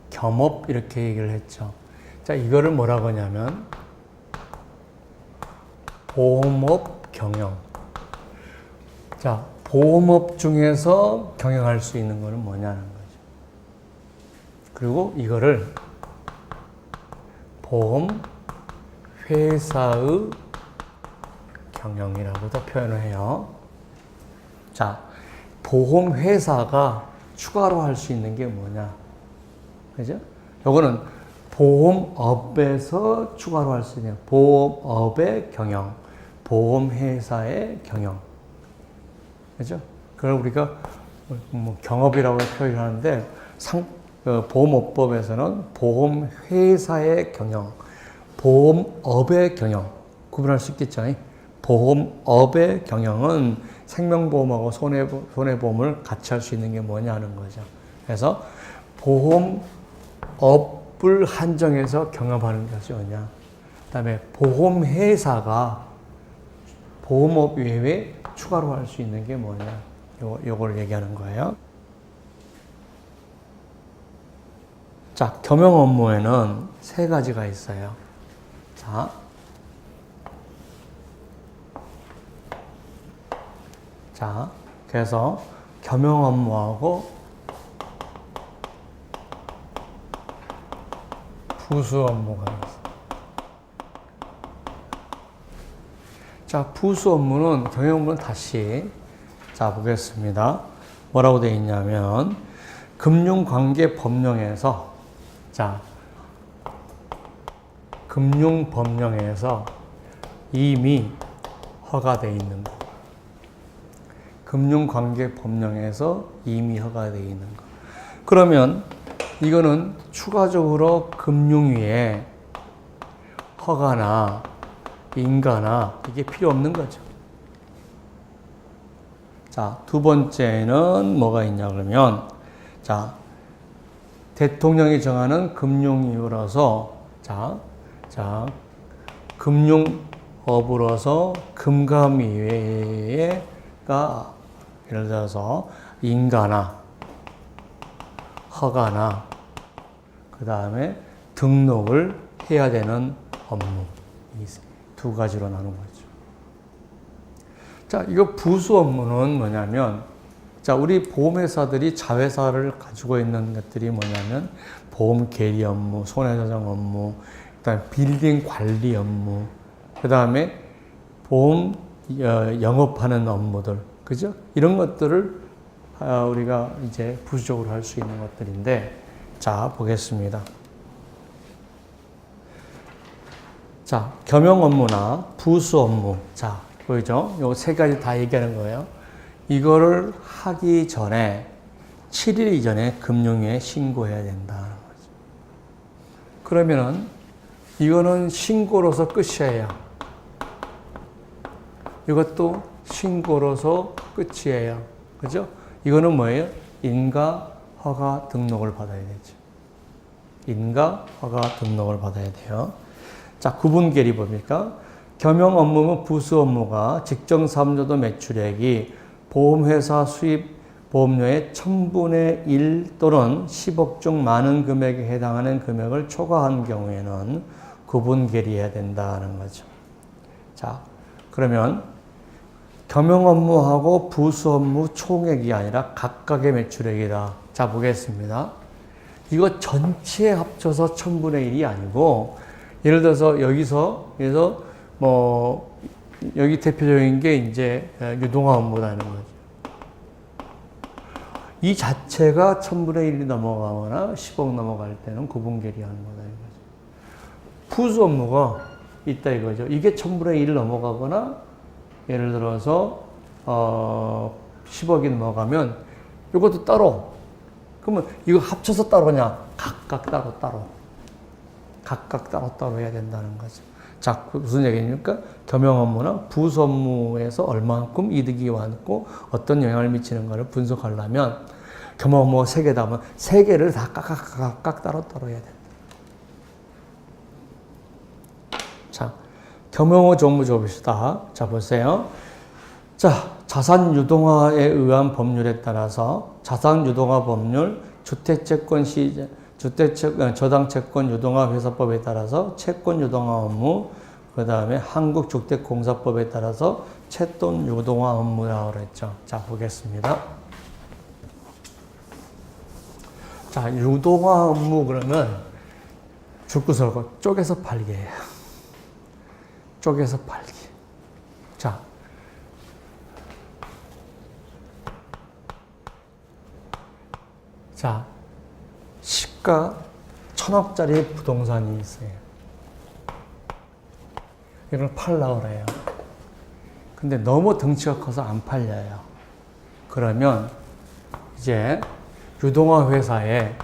겸업 이렇게 얘기를 했죠. 자, 이거를 뭐라고 하냐면 보험업 경영. 자, 보험업 중에서 경영할 수 있는 거는 뭐냐는 거죠. 그리고 이거를 보험 회사의 경영이라고도 표현을 해요. 자, 보험 회사가 추가로 할 수 있는 게 뭐냐? 그죠? 요거는 보험업에서 추가로 할 수 있는 보험업의 경영, 보험회사의 경영. 그죠? 그걸 우리가 뭐 경업이라고 표현하는데 보험업법에서는 보험회사의 경영, 보험업의 경영 구분할 수 있겠죠. 보험업의 경영은 생명보험하고 손해보험을 같이 할 수 있는 게 뭐냐는 거죠. 그래서 보험업을 한정해서 경험하는 것이 뭐냐. 그 다음에 보험회사가 보험업 외에 추가로 할 수 있는 게 뭐냐. 요걸 얘기하는 거예요. 자, 겸용 업무에는 세 가지가 있어요. 자, 그래서 겸용 업무하고 부수 업무가 있어요. 자, 부수 업무는 경영 업무는 다시 보겠습니다. 뭐라고 되어 있냐면 금융관계법령에서 금융법령에서 이미 허가되어 있는 거. 금융관계법령에서 이미 허가되어 있는 거. 그러면 이거는 추가적으로 금융위에 허가나 인가나 이게 필요 없는 거죠. 자, 두 번째는 뭐가 있냐 그러면 대통령이 정하는 금융위로서 금융업으로서 금감위가 예를 들어서 인가나 허가나 그 다음에 등록을 해야 되는 업무, 이 두 가지로 나눈 거죠. 자, 이거 부수 업무는 뭐냐면, 우리 보험회사들이 자회사를 가지고 있는 것들이 뭐냐면 보험 계리 업무, 손해배상 업무, 그다음에 빌딩 관리 업무, 그 다음에 보험 영업하는 업무들, 그죠? 이런 것들을 우리가 이제 부수적으로 할 수 있는 것들인데, 자, 보겠습니다. 자, 겸용 업무나 부수 업무. 자, 보이죠? 요 세 가지 다 얘기하는 거예요. 이거를 하기 전에 7일 이전에 금융위에 신고해야 된다는 거죠. 그러면은 이거는 신고로서 끝이에요. 이것도 신고로서 끝이에요. 그죠? 이거는 뭐예요? 인가, 허가, 등록을 받아야 되죠. 인가, 허가, 등록을 받아야 돼요. 자, 구분 계리 뭡니까? 겸용 업무는 부수 업무가 직정 사업료도 매출액이 보험회사 수입 보험료의 1000분의 1 또는 10억 중 많은 금액에 해당하는 금액을 초과한 경우에는 구분 계리해야 된다는 거죠. 자, 그러면 겸용 업무하고 부수 업무 총액이 아니라 각각의 매출액이다. 자, 보겠습니다. 이거 전체 합쳐서 1000분의 1이 아니고, 예를 들어서 여기서 여기 대표적인 게 이제 유동화 업무라는 거죠. 이 자체가 1000분의 1이 넘어가거나 10억 넘어갈 때는 구분 계리하는 거다 이거죠. 부수 업무가 있다 이거죠. 이게 1000분의 1 넘어가거나 예를 들어서 10억이 넘어가면 이것도 따로. 그러면 이거 합쳐서 따로냐? 각각 따로. 각각 따로 해야 된다는 거죠. 자, 무슨 얘기입니까? 겸용 업무나 부수 업무에서 얼마만큼 이득이 왔고 어떤 영향을 미치는가를 분석하려면 겸용 업무가 3개다 하면 3개를 다 각각 따로 해야 된다. 자, 겸용어 전부 좁읍시다. 자, 보세요. 자, 자산 유동화에 의한 법률에 따라서 자산 유동화 법률 주택채권 저당채권 유동화 회사법에 따라서 채권 유동화 업무, 그 다음에 한국주택공사법에 따라서 채권 유동화 업무라고 그랬죠. 자, 보겠습니다. 자, 유동화 업무 그러면 줄거 설거 쪼개서 팔기예요. 쪼개서 팔기. 자, 시가 1,000억짜리 부동산이 있어요. 이걸 팔려고 그래요. 근데 너무 덩치가 커서 안 팔려요. 그러면 이제 유동화 회사에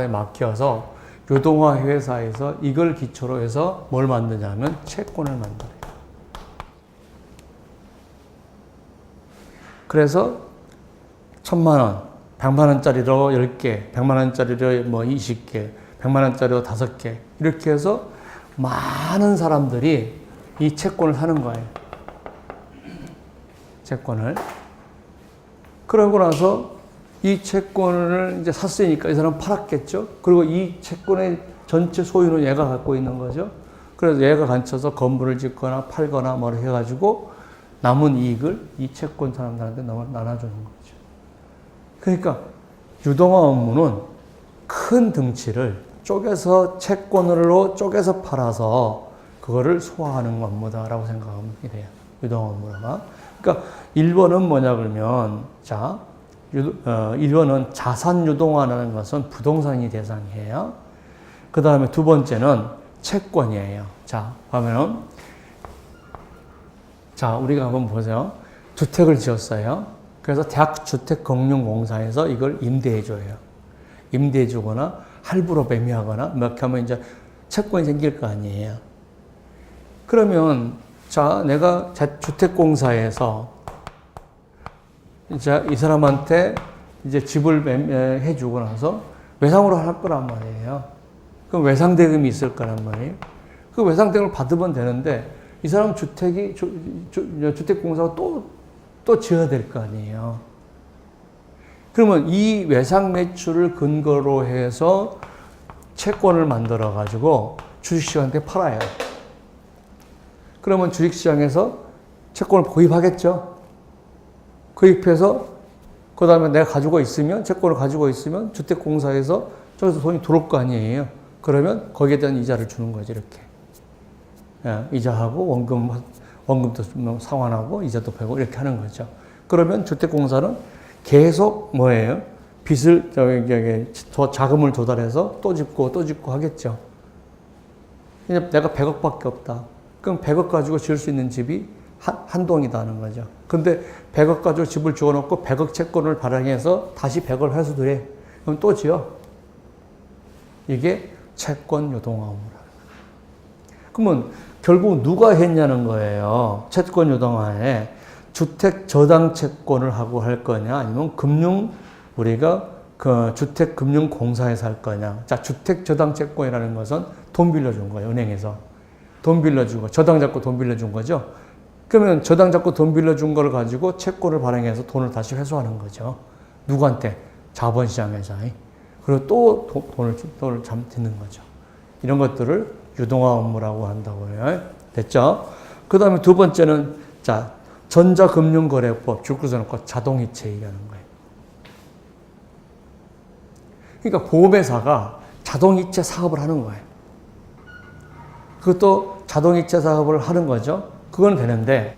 맡겨서 유동화 회사에서 이걸 기초로 해서 뭘 만드냐면 채권을 만들어요. 그래서 1,000만 원, 100만 원짜리로 10개, 100만 원짜리로 뭐 20개, 100만 원짜리로 5개 이렇게 해서 많은 사람들이 이 채권을 사는 거예요. 채권을. 그러고 나서 이 채권을 이제 샀으니까 이 사람은 팔았겠죠. 그리고 이 채권의 전체 소유는 얘가 갖고 있는 거죠. 그래서 얘가 갖춰서 건물을 짓거나 팔거나 뭐 해가지고 남은 이익을 이 채권 사람들한테 나눠주는 거죠. 그러니까 유동화 업무는 큰 덩치를 쪼개서 채권으로 쪼개서 팔아서 그거를 소화하는 업무다라고 생각하면 돼요. 유동화 업무가. 그러니까 1번은 뭐냐 그러면 1번은 자산 유동화라는 것은 부동산이 대상이에요. 그 다음에 두 번째는 채권이에요. 자, 그러면 우리가 한번 보세요. 주택을 지었어요. 그래서 대학주택금융공사에서 이걸 임대해줘요. 임대해주거나 할부로 매매하거나 몇 하면 이제 채권이 생길 거 아니에요. 그러면 내가 주택공사에서 이제 이 사람한테 이제 집을 매매해주고 나서 외상으로 할 거란 말이에요. 그럼 외상대금이 있을 거란 말이에요. 그 외상대금을 받으면 되는데 이 사람 주택공사가 또 지어야 될 거 아니에요. 그러면 이 외상 매출을 근거로 해서 채권을 만들어 가지고 주식시장한테 팔아요. 그러면 주식시장에서 채권을 구입하겠죠. 구입해서 그 다음에 내가 가지고 있으면 채권을 가지고 있으면 주택공사에서 저기서 돈이 들어올 거 아니에요. 그러면 거기에 대한 이자를 주는 거죠. 이렇게 이자하고 원금도 상환하고 이자도 빼고 이렇게 하는 거죠. 그러면 주택공사는 계속 뭐예요? 빚을 자금을 조달해서 또 짓고 하겠죠. 내가 100억밖에 없다. 그럼 100억 가지고 지을 수 있는 집이 한 동이다는 거죠. 근데 100억 가지고 집을 지어놓고 100억 채권을 발행해서 다시 100억을 회수를 해. 그럼 또 지어. 이게 채권 유동화 업무라는 거예요. 그러면 결국 누가 했냐는 거예요. 채권 유동화에 주택 저당 채권을 하고 할 거냐, 아니면 우리가 그 주택금융공사에서 할 거냐. 자, 주택 저당 채권이라는 것은 돈 빌려준 거예요. 은행에서 돈 빌려주고 저당 잡고 돈 빌려준 거죠. 그러면 저당 잡고 돈 빌려준 걸 가지고 채권을 발행해서 돈을 다시 회수하는 거죠. 누구한테? 자본시장에서. 그리고 또 돈을 잡는 거죠. 이런 것들을 유동화 업무라고 한다고 해요. 됐죠? 그 다음에 두 번째는, 전자금융거래법, 줄거서 놓고 자동이체 얘기하는 거예요. 그러니까 보험회사가 자동이체 사업을 하는 거예요. 그것도 자동이체 사업을 하는 거죠. 그건 되는데,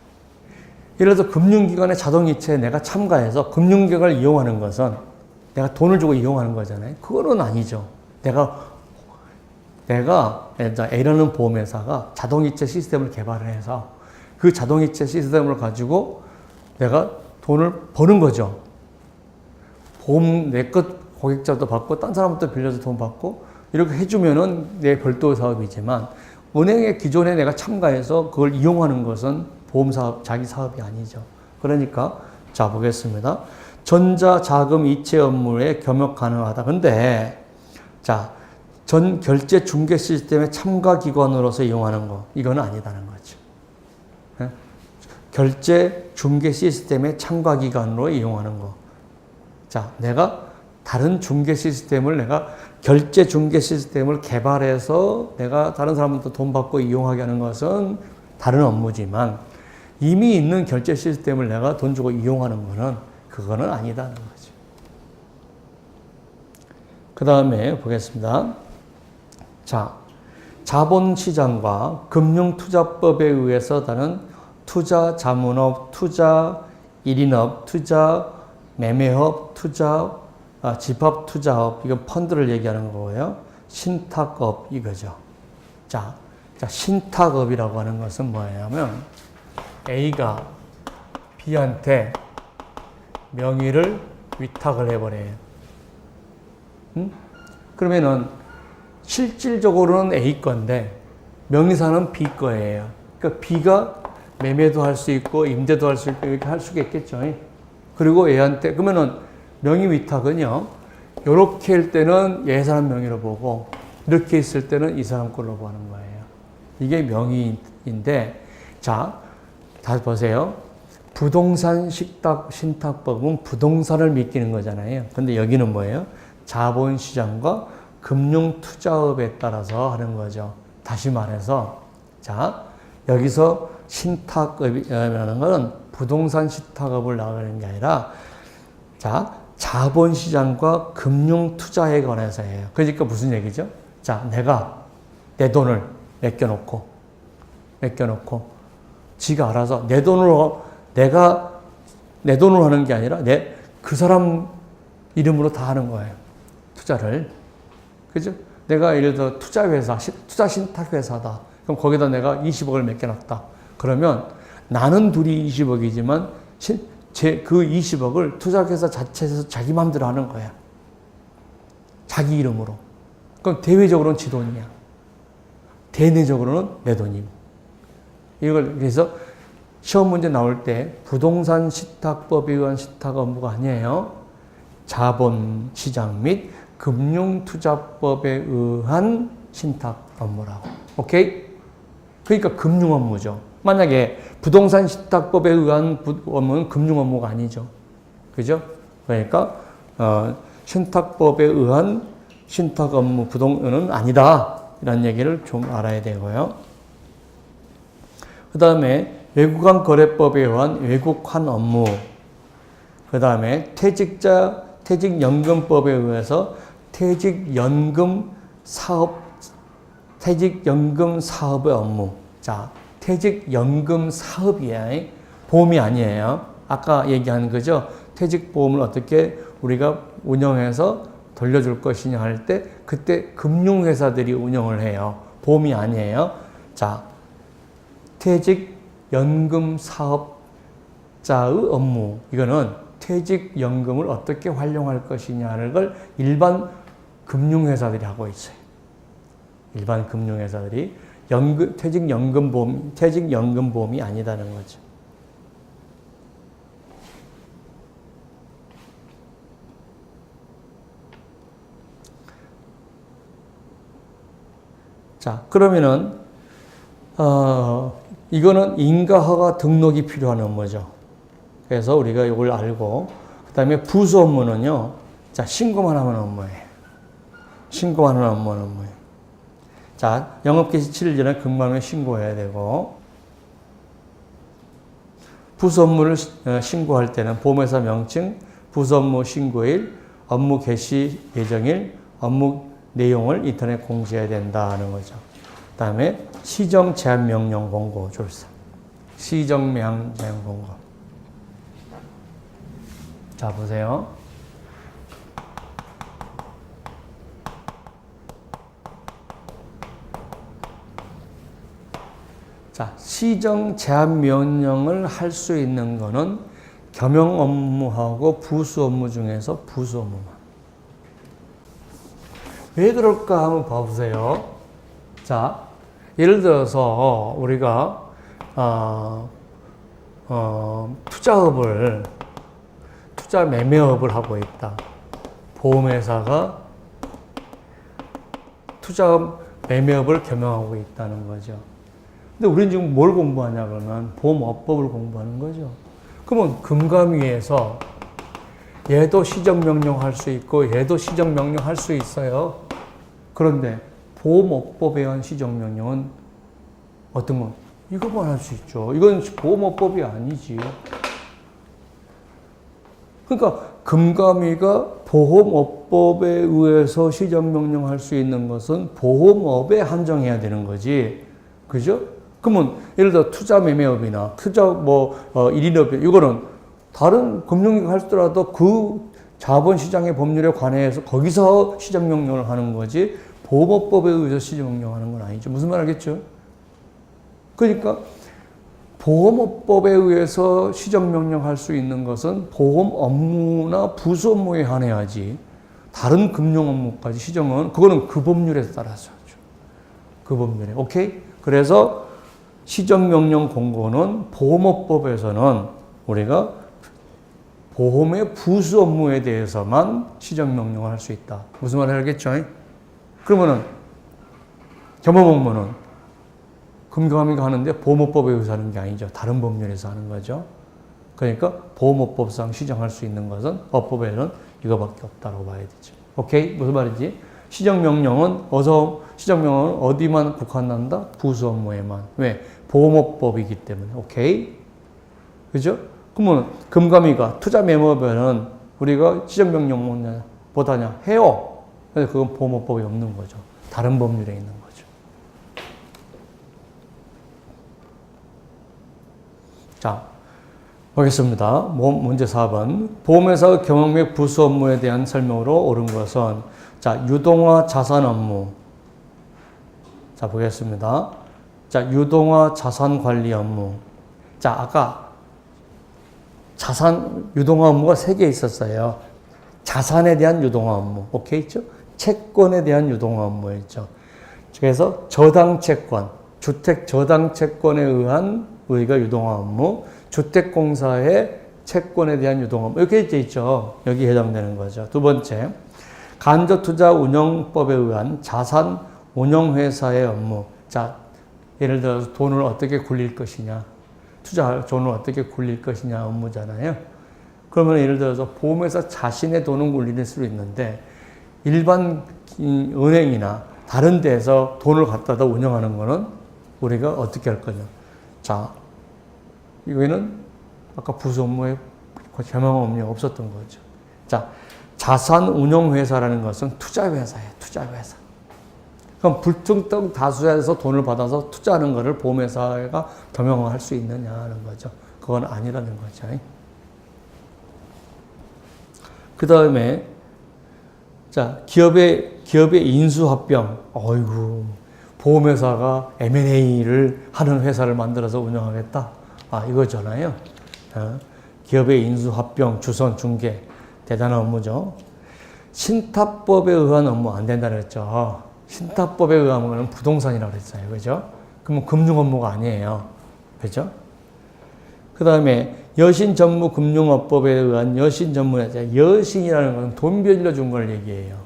예를 들어서 금융기관의 자동이체에 내가 참가해서 금융기관을 이용하는 것은 내가 돈을 주고 이용하는 거잖아요. 그거는 아니죠. 내가 A라는 보험회사가 자동이체 시스템을 개발을 해서 그 자동이체 시스템을 가지고 내가 돈을 버는 거죠. 보험 내 것 고객자도 받고 딴 사람부터 빌려서 돈 받고 이렇게 해주면은 내 별도 사업이지만, 은행의 기존에 내가 참가해서 그걸 이용하는 것은 보험사업, 자기 사업이 아니죠. 그러니까 보겠습니다. 전자자금 이체 업무에 겸용 가능하다. 근데 전 결제 중개 시스템의 참가 기관으로서 이용하는 거, 이건 아니다는 거죠. 결제 중개 시스템의 참가 기관으로 이용하는 거. 자, 내가 다른 중개 시스템을 내가 결제 중개 시스템을 개발해서 내가 다른 사람부터 돈 받고 이용하게 하는 것은 다른 업무지만 이미 있는 결제 시스템을 내가 돈 주고 이용하는 거는 그거는 아니다는 거죠. 그 다음에 보겠습니다. 자, 자본시장과 금융투자법에 의해서 다른 투자 자문업, 투자 1인업, 투자 매매업, 투자 집합투자업, 이건 펀드를 얘기하는 거고요. 신탁업 이거죠. 자, 신탁업이라고 하는 것은 뭐냐면 A가 B한테 명의를 위탁을 해버려요. 그러면은 실질적으로는 A 건데 명의사는 B 거예요. 그러니까 B가 매매도 할 수 있고 임대도 할 수 있고 이렇게 할 수가 있겠죠. 그리고 A한테 그러면은 명의 위탁은요. 이렇게 할 때는 얘 사람 명의로 보고 이렇게 있을 때는 이 사람 걸로 보는 거예요. 이게 명의인데 자, 다시 보세요. 부동산 신탁법은 부동산을 맡기는 거잖아요. 근데 여기는 뭐예요? 자본시장과 금융투자업에 따라서 하는 거죠. 다시 말해서 자, 여기서 신탁업이라는 것은 부동산 신탁업을 나가는 게 아니라 자, 자본시장과 금융투자에 관해서예요. 그러니까 무슨 얘기죠? 자, 내가 내 돈을 맡겨놓고 지가 알아서 내 돈으로 내가 내 돈으로 하는 게 아니라 그 사람 이름으로 다 하는 거예요. 투자를. 그죠? 내가 예를 들어 투자회사, 투자신탁회사다. 그럼 거기다 내가 20억을 맡겨놨다. 그러면 나는 둘이 20억이지만 그 20억을 투자회사 자체에서 자기 마음대로 하는 거야. 자기 이름으로. 그럼 대외적으로는 지 돈이야. 대내적으로는 내 돈이고. 이걸 그래서 시험 문제 나올 때 부동산 신탁법에 의한 신탁 업무가 아니에요. 자본시장 및 금융투자법에 의한 신탁 업무라고. 오케이? 그러니까 금융 업무죠. 만약에 부동산 신탁법에 의한 업무는 금융 업무가 아니죠. 그죠? 그러니까 신탁법에 의한 신탁 업무 부동은 아니다. 이런 얘기를 좀 알아야 되고요. 그 다음에 외국환 거래법에 의한 외국환 업무. 그 다음에 퇴직연금법에 의해서 퇴직연금 사업의 업무. 자, 퇴직연금 사업이야. 보험이 아니에요. 아까 얘기한 거죠. 퇴직보험을 어떻게 우리가 운영해서 돌려줄 것이냐 할 때 그때 금융회사들이 운영을 해요. 보험이 아니에요. 자, 퇴직연금 사업자의 업무. 이거는 퇴직연금을 어떻게 활용할 것이냐는 걸 일반 금융회사들이 하고 있어요. 일반 금융회사들이 퇴직연금보험이 아니다는 거죠. 자, 그러면은, 이거는 인가허가 등록이 필요한 업무죠. 그래서 우리가 이걸 알고, 그 다음에 부수 업무는요, 자, 신고만 하는 업무예요. 신고만 하는 업무예요. 자, 영업개시 7일 전에 근무하면 신고해야 되고, 부수 업무를 신고할 때는 보험회사 명칭, 부수 업무 신고일, 업무 개시 예정일, 업무 내용을 인터넷 공지해야 된다는 거죠. 그 다음에 시정 제한 명령 공고 줄사. 시정 제한 공고. 자, 보세요. 자, 시정 제한 명령을 할 수 있는 거는 겸용 업무하고 부수 업무 중에서 부수 업무만. 왜 그럴까 한번 봐보세요. 자, 예를 들어서 우리가 투자 매매업을 하고 있다. 보험회사가 투자 매매업을 겸용하고 있다는 거죠. 근데 우리는 지금 뭘 공부하냐 그러면 보험업법을 공부하는 거죠. 그러면 금감위에서 얘도 시정명령 할 수 있고 얘도 시정명령 할 수 있어요. 그런데 보험업법에 의한 시정명령은 어떤 건? 이것만 할 수 있죠. 이건 보험업법이 아니지. 그러니까 금감위가 보험업법에 의해서 시정명령 할 수 있는 것은 보험업에 한정해야 되는 거지. 그죠? 그러면 예를 들어 투자매매업이나 일인업 이거는 다른 금융기관 하더라도 그 자본시장의 법률에 관해서 거기서 시정명령을 하는 거지 보험업법에 의해서 시정명령하는 건 아니죠. 무슨 말 알겠죠? 그러니까 보험업법에 의해서 시정명령할 수 있는 것은 보험 업무나 부수 업무에 한해야지 다른 금융 업무까지 시정은 그거는 그 법률에 따라서 하죠. 그 법률에. 오케이? 그래서 시정명령 공고는 보험업법에서는 우리가 보험의 부수 업무에 대해서만 시정명령을 할 수 있다. 무슨 말인지 알겠죠? 그러면은 겸업업무는 금감위가 하는데 보험업법에 의해서 하는 게 아니죠. 다른 법률에서 하는 거죠. 그러니까 보험업법상 시정할 수 있는 것은 법법에는 이거밖에 없다고 봐야 되죠. 오케이? 무슨 말인지? 시정명령은 어디만 국한한다? 부수 업무에만. 왜? 보험업법이기 때문에. 오케이? 그죠? 그러면 금감위가 투자 매매업에는 우리가 시정명령 보다냐? 해요. 근데 그건 보험업법이 없는 거죠. 다른 법률에 있는 거죠. 자, 보겠습니다. 문제 4번. 보험회사 경영 부수 업무에 대한 설명으로 옳은 것은 자, 유동화 자산 업무. 자, 보겠습니다. 자, 유동화 자산 관리 업무. 자, 아까 유동화 업무가 3개 있었어요. 자산에 대한 유동화 업무. 오케이 있죠? 채권에 대한 유동화 업무였죠. 그래서 저당 채권, 주택 저당 채권에 의한 우리가 유동화 업무, 주택공사의 채권에 대한 유동화 업무. 이렇게 돼 있죠. 여기 해당되는 거죠. 두 번째, 간접투자운용법에 의한 자산 운용회사의 업무. 자, 예를 들어서 돈을 어떻게 굴릴 것이냐. 돈을 어떻게 굴릴 것이냐 업무잖아요. 그러면 예를 들어서 보험회사 자신의 돈은 굴릴 수 있는데 일반 은행이나 다른 데서 돈을 갖다다 운영하는 거는 우리가 어떻게 할 거냐. 자, 이거는 아까 부수 업무에 겸용 업무가 없었던 거죠. 자, 자산 운용 회사라는 것은 투자 회사예요. 투자 회사. 그럼 불특정 다수에서 돈을 받아서 투자하는 것을 보험회사가 겸용할 수 있느냐 하는 거죠. 그건 아니라는 거죠. 그 다음에 자, 기업의 인수합병. 어이구, 보험회사가 M&A를 하는 회사를 만들어서 운영하겠다. 아, 이거잖아요. 기업의 인수합병, 주선, 중개. 대단한 업무죠. 신탁법에 의한 업무 안 된다고 그랬죠. 신탁법에 의한 업무는 부동산이라고 그랬어요. 그죠? 그러면 금융 업무가 아니에요. 그죠? 그 다음에 여신 전무 금융업법에 의한 여신 전문회사. 여신이라는 것은 돈 빌려준 걸 얘기해요.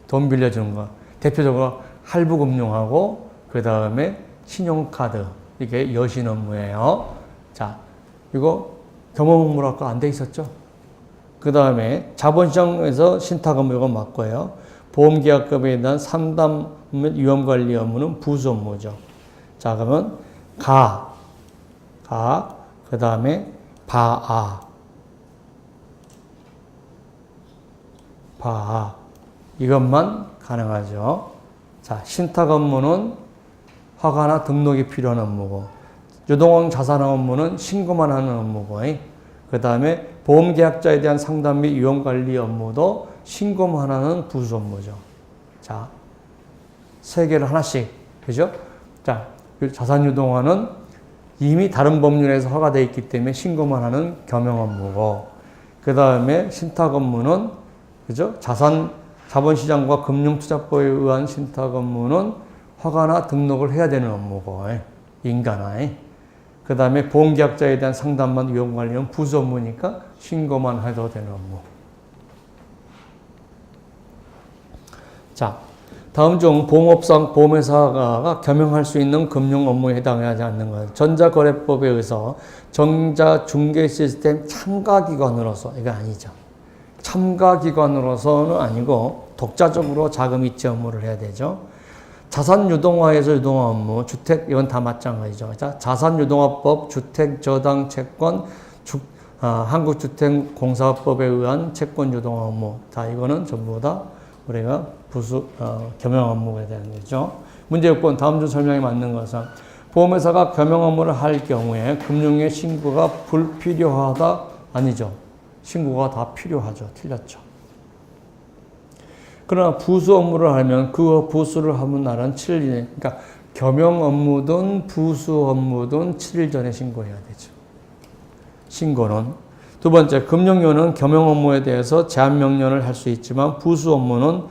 돈 빌려주는 거. 대표적으로 할부금융하고 그 다음에 신용카드. 이게 여신 업무예요. 자, 이거 경험업무로 아까 안 돼 있었죠? 그 다음에 자본시장에서 신탁 업무 이건 맞고요. 보험계약급에 대한 상담 및 위험관리 업무는 부수 업무죠. 자, 그러면 그 다음에 바아. 이것만 가능하죠. 자, 신탁 업무는 허가나 등록이 필요한 업무고, 유동형 자산 업무는 신고만 하는 업무고, 그 다음에 보험계약자에 대한 상담 및 위험관리 업무도 신고만 하는 부수 업무죠. 자, 3개를 하나씩, 그죠? 자, 자산유동화는 이미 다른 법률에서 허가되어 있기 때문에 신고만 하는 겸용 업무고, 그 다음에 신탁 업무는, 그죠? 자본시장과 금융투자법에 의한 신탁 업무는 허가나 등록을 해야 되는 업무고, 인가나. 그 다음에 보험계약자에 대한 상담만 위험관리는 부수 업무니까 신고만 해도 되는 업무. 자, 다음 중 보험업상 보험회사가 겸용할 수 있는 금융 업무에 해당하지 않는 것. 전자거래법에 의해서 전자중개시스템 참가기관으로서, 이거 아니죠. 참가기관으로서는 아니고 독자적으로 자금 이체 업무를 해야 되죠. 자산 유동화에서 유동화 업무, 주택 이건 다 마찬가지죠. 자, 자산 유동화법, 주택 저당 채권, 한국주택공사법에 의한 채권 유동화 업무, 다 이거는 전부 다 우리가 겸용 업무가 되는 거죠. 문제 6번 다음 중 설명에 맞는 것은 보험회사가 겸용 업무를 할 경우에 금융의 신고가 불필요하다 아니죠. 신고가 다 필요하죠. 틀렸죠. 그러나 부수 업무를 하면 그 부수를 하는 날은 7일, 그러니까 겸용 업무든 부수 업무든 7일 전에 신고해야 되죠. 신고는. 두 번째, 금융위원은 겸용 업무에 대해서 제한 명령을 할 수 있지만 부수 업무는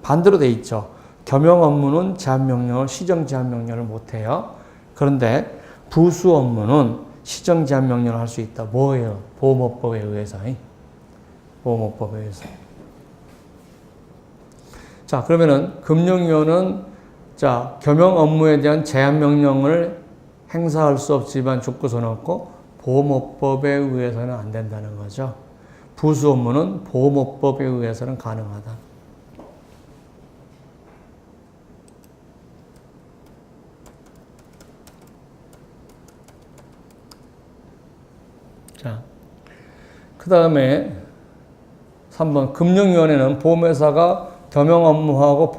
반대로 돼 있죠. 겸용 업무는 제한 명령을, 시정 제한 명령을 못 해요. 그런데 부수 업무는 시정 제한 명령을 할 수 있다. 뭐예요? 보험업법에 의해서. 보험업법에 의해서. 자, 그러면은 금융위원은 자, 겸용 업무에 대한 제한 명령을 행사할 수 없지만 족구서는 없고 보험업법에 의해서는 안 된다는 거죠. 부수 업무는 보험업법에 의해서는 가능하다. 자, 그 다음에 3번 금융위원회는 보험회사가 겸용 업무하고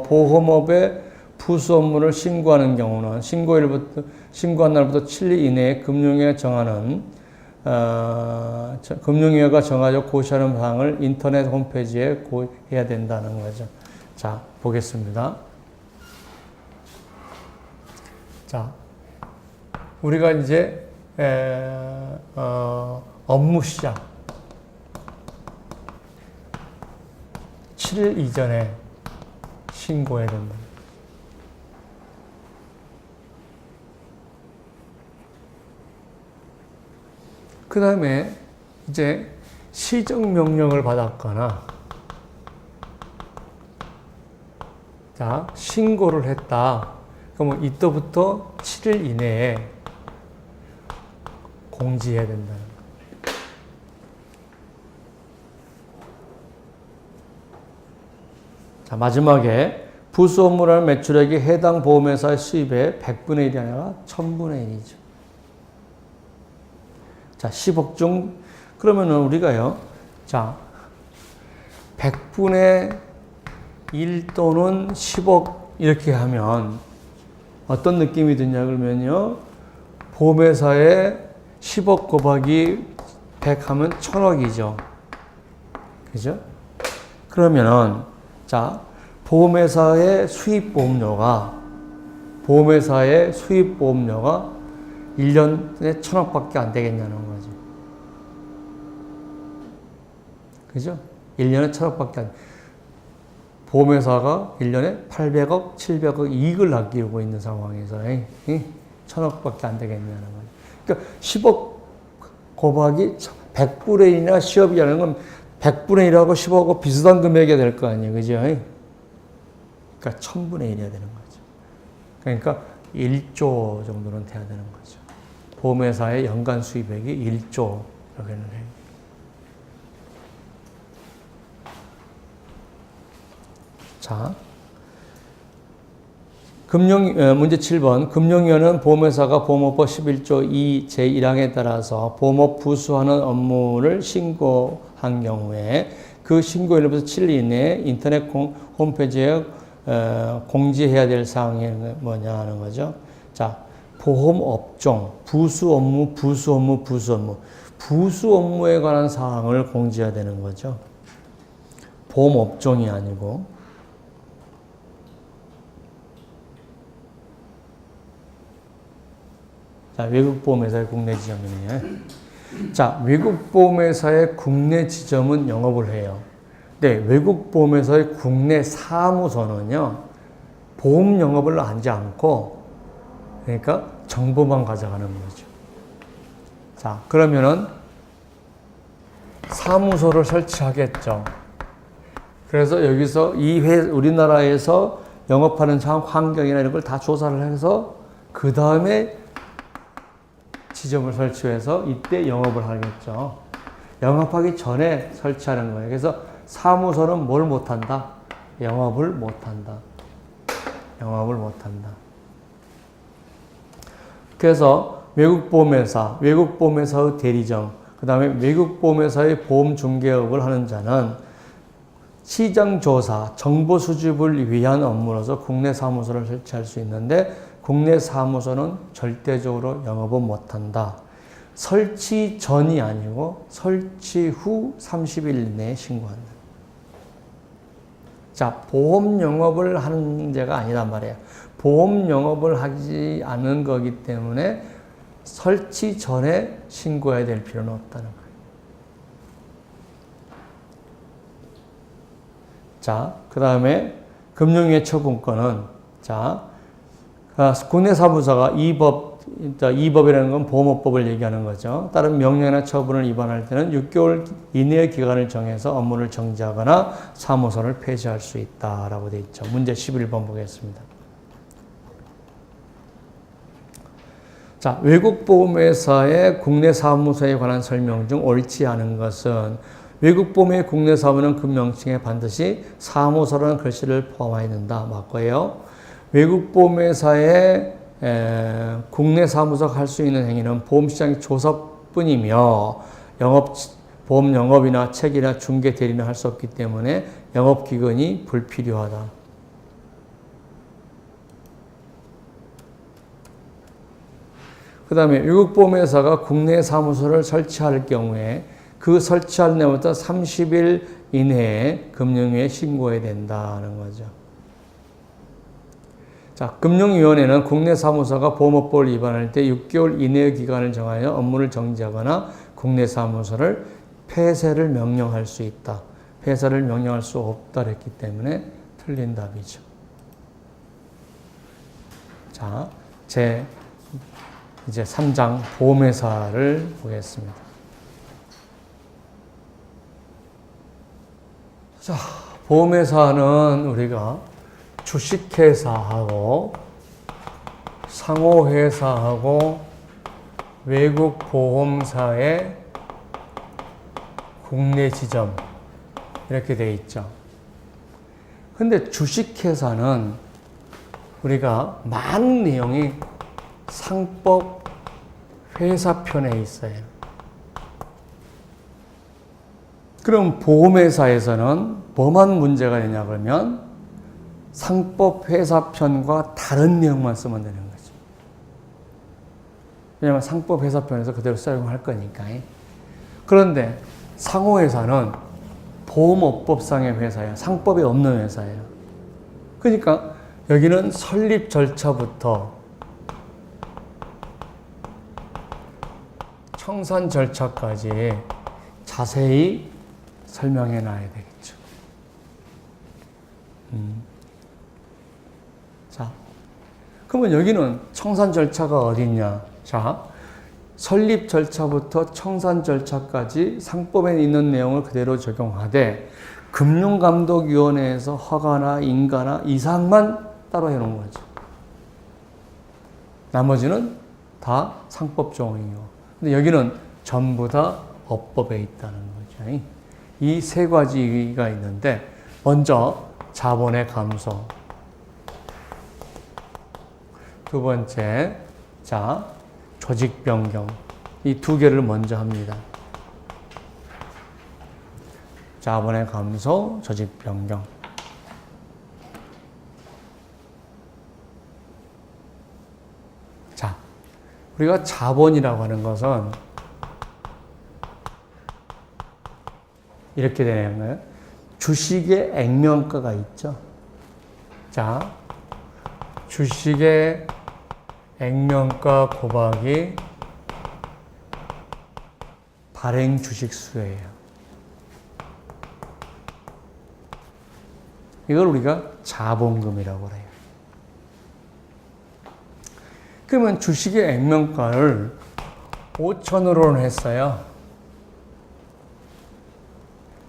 보험업의 부수 업무를 신고하는 경우는 신고한 날부터 7일 이내에 금융위가 정하는 금융위가 정하여 고시하는 사항을 인터넷 홈페이지에 고해야 된다는 거죠. 자, 보겠습니다. 자, 우리가 이제 업무 시작 7일 이전에 신고해야 된다. 그 다음에 이제 시정명령을 받았거나 자, 신고를 했다. 그러면 이때부터 7일 이내에 공지해야 된다는 거예요. 자, 마지막에 부수 업무라는 매출액이 해당 보험회사의 수입의 100분의 1이 아니라 1000분의 1이죠. 자, 10억 중, 그러면은 우리가요, 자, 100분의 1 또는 10억 이렇게 하면 어떤 느낌이 드냐, 그러면요, 보험회사에 10억 곱하기 100 하면 1000억이죠. 그죠? 그러면은, 자, 보험회사의 수입보험료가 1년에 1000억밖에 안 되겠냐는 거죠. 그죠? 1년에 1000억밖에 안, 보험회사가 1년에 800억, 700억 이익을 남기고 있는 상황에서 1000억밖에 안 되겠냐는 거죠. 그러니까 10억 곱하기 100분의 1이나 10억이라는 건 100분의 1하고 10억하고 비슷한 금액이 될 거 아니에요. 그죠? 그러니까 1000분의 1이어야 되는 거죠. 그러니까 1조 정도는 돼야 되는 거죠. 보험회사의 연간 수입액이 1조 이렇게는 해요. 자, 문제 7번. 금융위원은 보험회사가 보험업법 11조 2 제1항에 따라서 보험업 부수하는 업무를 신고한 경우에 그 신고일로부터 7일 이내에 인터넷 홈페이지에 공지해야 될 사항이 뭐냐 하는 거죠. 자, 보험업종, 부수 업무, 부수 업무, 부수 업무. 부수 업무에 관한 사항을 공지해야 되는 거죠. 보험업종이 아니고. 자, 외국 보험회사의 국내 지점이네요. 자, 외국 보험회사의 국내 지점은 영업을 해요. 네, 외국 보험회사의 국내 사무소는요, 보험 영업을 하지 않고, 그러니까 정보만 가져가는 거죠. 자, 그러면은 사무소를 설치하겠죠. 그래서 여기서 우리나라에서 영업하는 환경이나 이런 걸 다 조사를 해서 그 다음에 지점을 설치해서 이때 영업을 하겠죠. 영업하기 전에 설치하는 거예요. 그래서 사무소는 뭘 못한다? 영업을 못한다. 영업을 못한다. 그래서 외국보험회사의 대리점, 그 다음에 외국보험회사의 보험중개업을 하는 자는 시장조사, 정보 수집을 위한 업무로서 국내 사무소를 설치할 수 있는데 국내 사무소는 절대적으로 영업은 못한다. 설치 전이 아니고 설치 후 30일 내에 신고한다. 자, 보험 영업을 하는 데가 아니란 말이에요. 보험 영업을 하지 않은 거기 때문에 설치 전에 신고해야 될 필요는 없다는 거예요. 자, 그 다음에 금융위해 처분권은, 자, 국내 사무소가 이 법이라는 건 보험업법을 얘기하는 거죠. 다른 명령이나 처분을 위반할 때는 6개월 이내의 기간을 정해서 업무를 정지하거나 사무소를 폐지할 수 있다라고 되어 있죠. 문제 11번 보겠습니다. 자, 외국보험회사의 국내 사무소에 관한 설명 중 옳지 않은 것은 외국보험의 국내 사무는 그 명칭에 반드시 사무소라는 글씨를 포함해야 된다. 맞고요. 외국보험회사의 국내 사무소가 할 수 있는 행위는 보험시장 조사뿐이며 보험 영업이나 책이나 중개 대리는 할 수 없기 때문에 영업기근이 불필요하다. 그 다음에 외국보험회사가 국내 사무소를 설치할 경우에 그 설치할 날부터 30일 이내에 금융위에 신고해야 된다는 거죠. 자, 금융위원회는 국내 사무소가 보험업법을 위반할 때 6개월 이내의 기간을 정하여 업무를 정지하거나 국내 사무소를 폐쇄를 명령할 수 있다. 폐쇄를 명령할 수 없다 그랬기 때문에 틀린 답이죠. 자, 이제 3장 보험회사를 보겠습니다. 자, 보험회사는 우리가 주식회사하고 상호회사하고 외국보험사의 국내 지점 이렇게 되어 있죠. 근데 주식회사는 우리가 많은 내용이 상법 회사편에 있어요. 그럼 보험회사에서는 뭐만 문제가 되냐 그러면 상법 회사편과 다른 내용만 쓰면 되는 거죠. 왜냐하면 상법 회사편에서 그대로 사용할 거니까. 그런데 상호회사는 보험업법상의 회사예요. 상법이 없는 회사예요. 그러니까 여기는 설립 절차부터 청산 절차까지 자세히 설명해 놔야 되겠죠. 자, 그러면 여기는 청산 절차가 어디 있냐? 자, 설립 절차부터 청산 절차까지 상법에 있는 내용을 그대로 적용하되 금융감독위원회에서 허가나 인가나 이상만 따로 해놓은 거죠. 나머지는 다 상법 조항이요. 근데 여기는 전부 다 업법에 있다는 거죠. 이 세 가지가 있는데 먼저 자본의 감소, 두 번째 자 조직 변경, 이 두 개를 먼저 합니다. 자본의 감소, 조직 변경. 자, 우리가 자본이라고 하는 것은 이렇게 되는 거예요. 주식의 액면가가 있죠. 자, 주식의 액면가 곱하기 발행 주식 수예요. 이걸 우리가 자본금이라고 해요. 그러면 주식의 액면가를 5천으로는 했어요.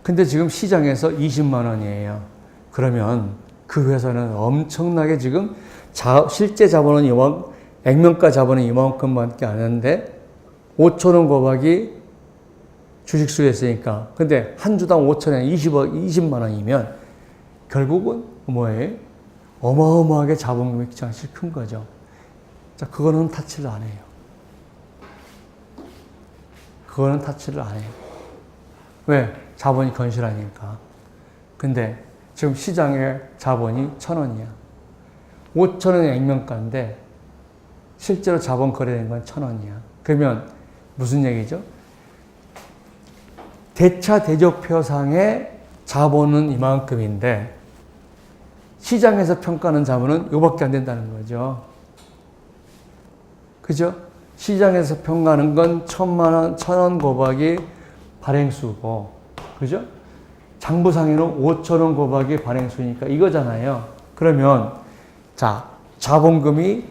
근데 지금 시장에서 20만 원이에요. 그러면 그 회사는 엄청나게 지금 실제 자본은 액면가 자본은 이만큼밖에 안 하는데 5천 원 곱하기 주식 수였으니까. 근데 한 주당 5천에 20만 원이면 결국은 뭐예요? 어마어마하게 자본금이 기장실 큰 거죠. 자, 그거는 타치를 안 해요. 그거는 타치를 안 해요. 왜? 자본이 건실하니까. 근데 지금 시장의 자본이 1,000원이야. 5,000원의 액면가인데 실제로 자본 거래된 건 1,000원이야. 그러면 무슨 얘기죠? 대차 대조표상의 자본은 이만큼인데 시장에서 평가하는 자본은 이거밖에 안 된다는 거죠. 그죠? 시장에서 평가하는 건 1,000원 곱하기 발행수고, 그죠? 장부상에는 5,000원 곱하기 발행수니까 이거잖아요. 그러면, 자, 자본금이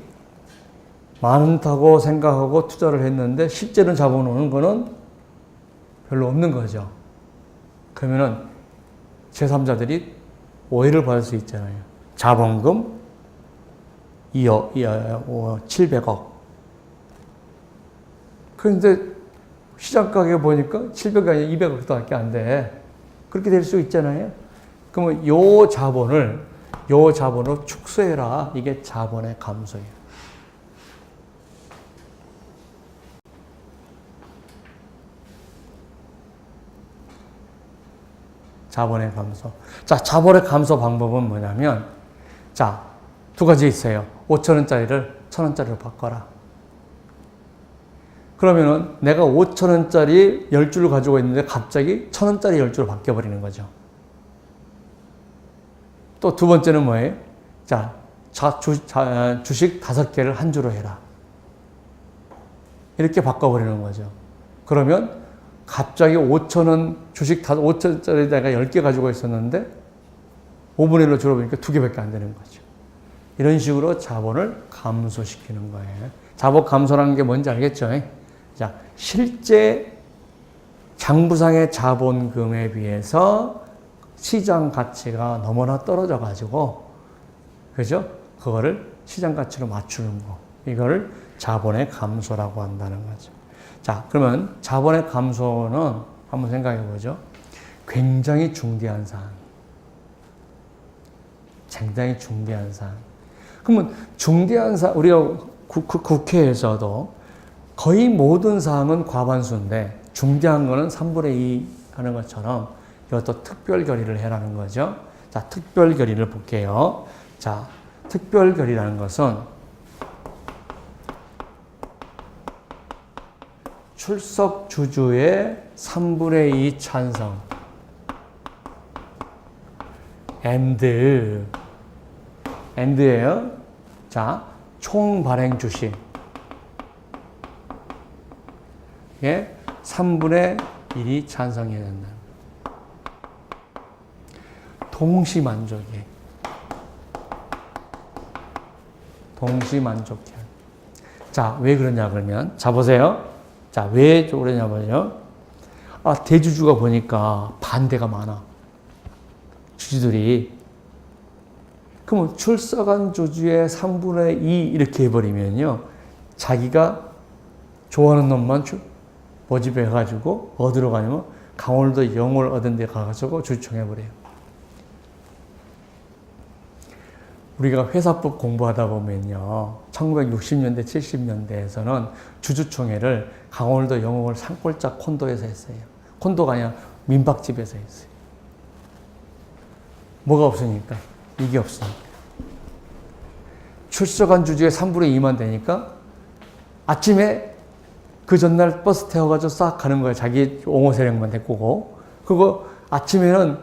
많다고 생각하고 투자를 했는데 실제로 자본 오는 거는 별로 없는 거죠. 그러면은 제3자들이 오해를 받을 수 있잖아요. 자본금 700억. 그런데 시장 가격 보니까 700이 아니라 200억도 밖에 안 돼. 그렇게 될 수 있잖아요. 그러면 요 자본을 축소해라. 이게 자본의 감소예요. 자본의 감소. 자, 자본의 감소 방법은 뭐냐면, 자, 두 가지 있어요. 5,000원짜리를 1,000원짜리로 바꿔라. 그러면은 내가 5,000원짜리 10줄을 가지고 있는데 갑자기 1,000원짜리 10줄로 바뀌어버리는 거죠. 또 두 번째는 뭐예요? 자, 주식 5개를 한 주로 해라. 이렇게 바꿔버리는 거죠. 그러면 갑자기 5,000원 주식 5,000원짜리 내가 10개 가지고 있었는데 5분의 1로 줄어보니까 2개밖에 안 되는 거죠. 이런 식으로 자본을 감소시키는 거예요. 자본 감소라는 게 뭔지 알겠죠? 자, 실제 장부상의 자본금에 비해서 시장 가치가 너무나 떨어져 가지고, 그죠? 그거를 시장 가치로 맞추는 거. 이거를 자본의 감소라고 한다는 거죠. 자, 그러면 자본의 감소는 한번 생각해 보죠. 굉장히 중대한 사항. 굉장히 중대한 사항. 그러면 중대한 사항, 우리가 국회에서도 거의 모든 사항은 과반수인데 중대한 거는 3분의 2 하는 것처럼 이것도 특별 결의를 해라는 거죠. 자, 특별 결의를 볼게요. 자, 특별 결의라는 것은 출석 주주의 3분의 2 찬성 and예요. 자, 총 발행 주식 예, 3분의 1이 찬성해야 된다. 동시 만족해. 자, 왜 그러냐 그러면 자 보세요. 자, 왜 그러냐면요. 아, 대주주가 보니까 반대가 많아. 주주들이. 그러면 출석한 주주의 3분의 2 이렇게 해버리면요. 자기가 좋아하는 놈만 모집해가지고 어디로 가냐면 강원도 영월 얻은 데 가가지고 주총해버려요. 우리가 회사법 공부하다 보면요. 1960년대, 70년대에서는 주주총회를 강원도 영월 산골짜 콘도에서 했어요. 콘도가 아니라 민박집에서 했어요. 뭐가 없으니까? 이게 없으니까. 출석한 주주의 3분의 2만 되니까 아침에 그 전날 버스 태워가지고 싹 가는 거예요. 자기 옹호 세력만 데리고. 그리고 아침에는,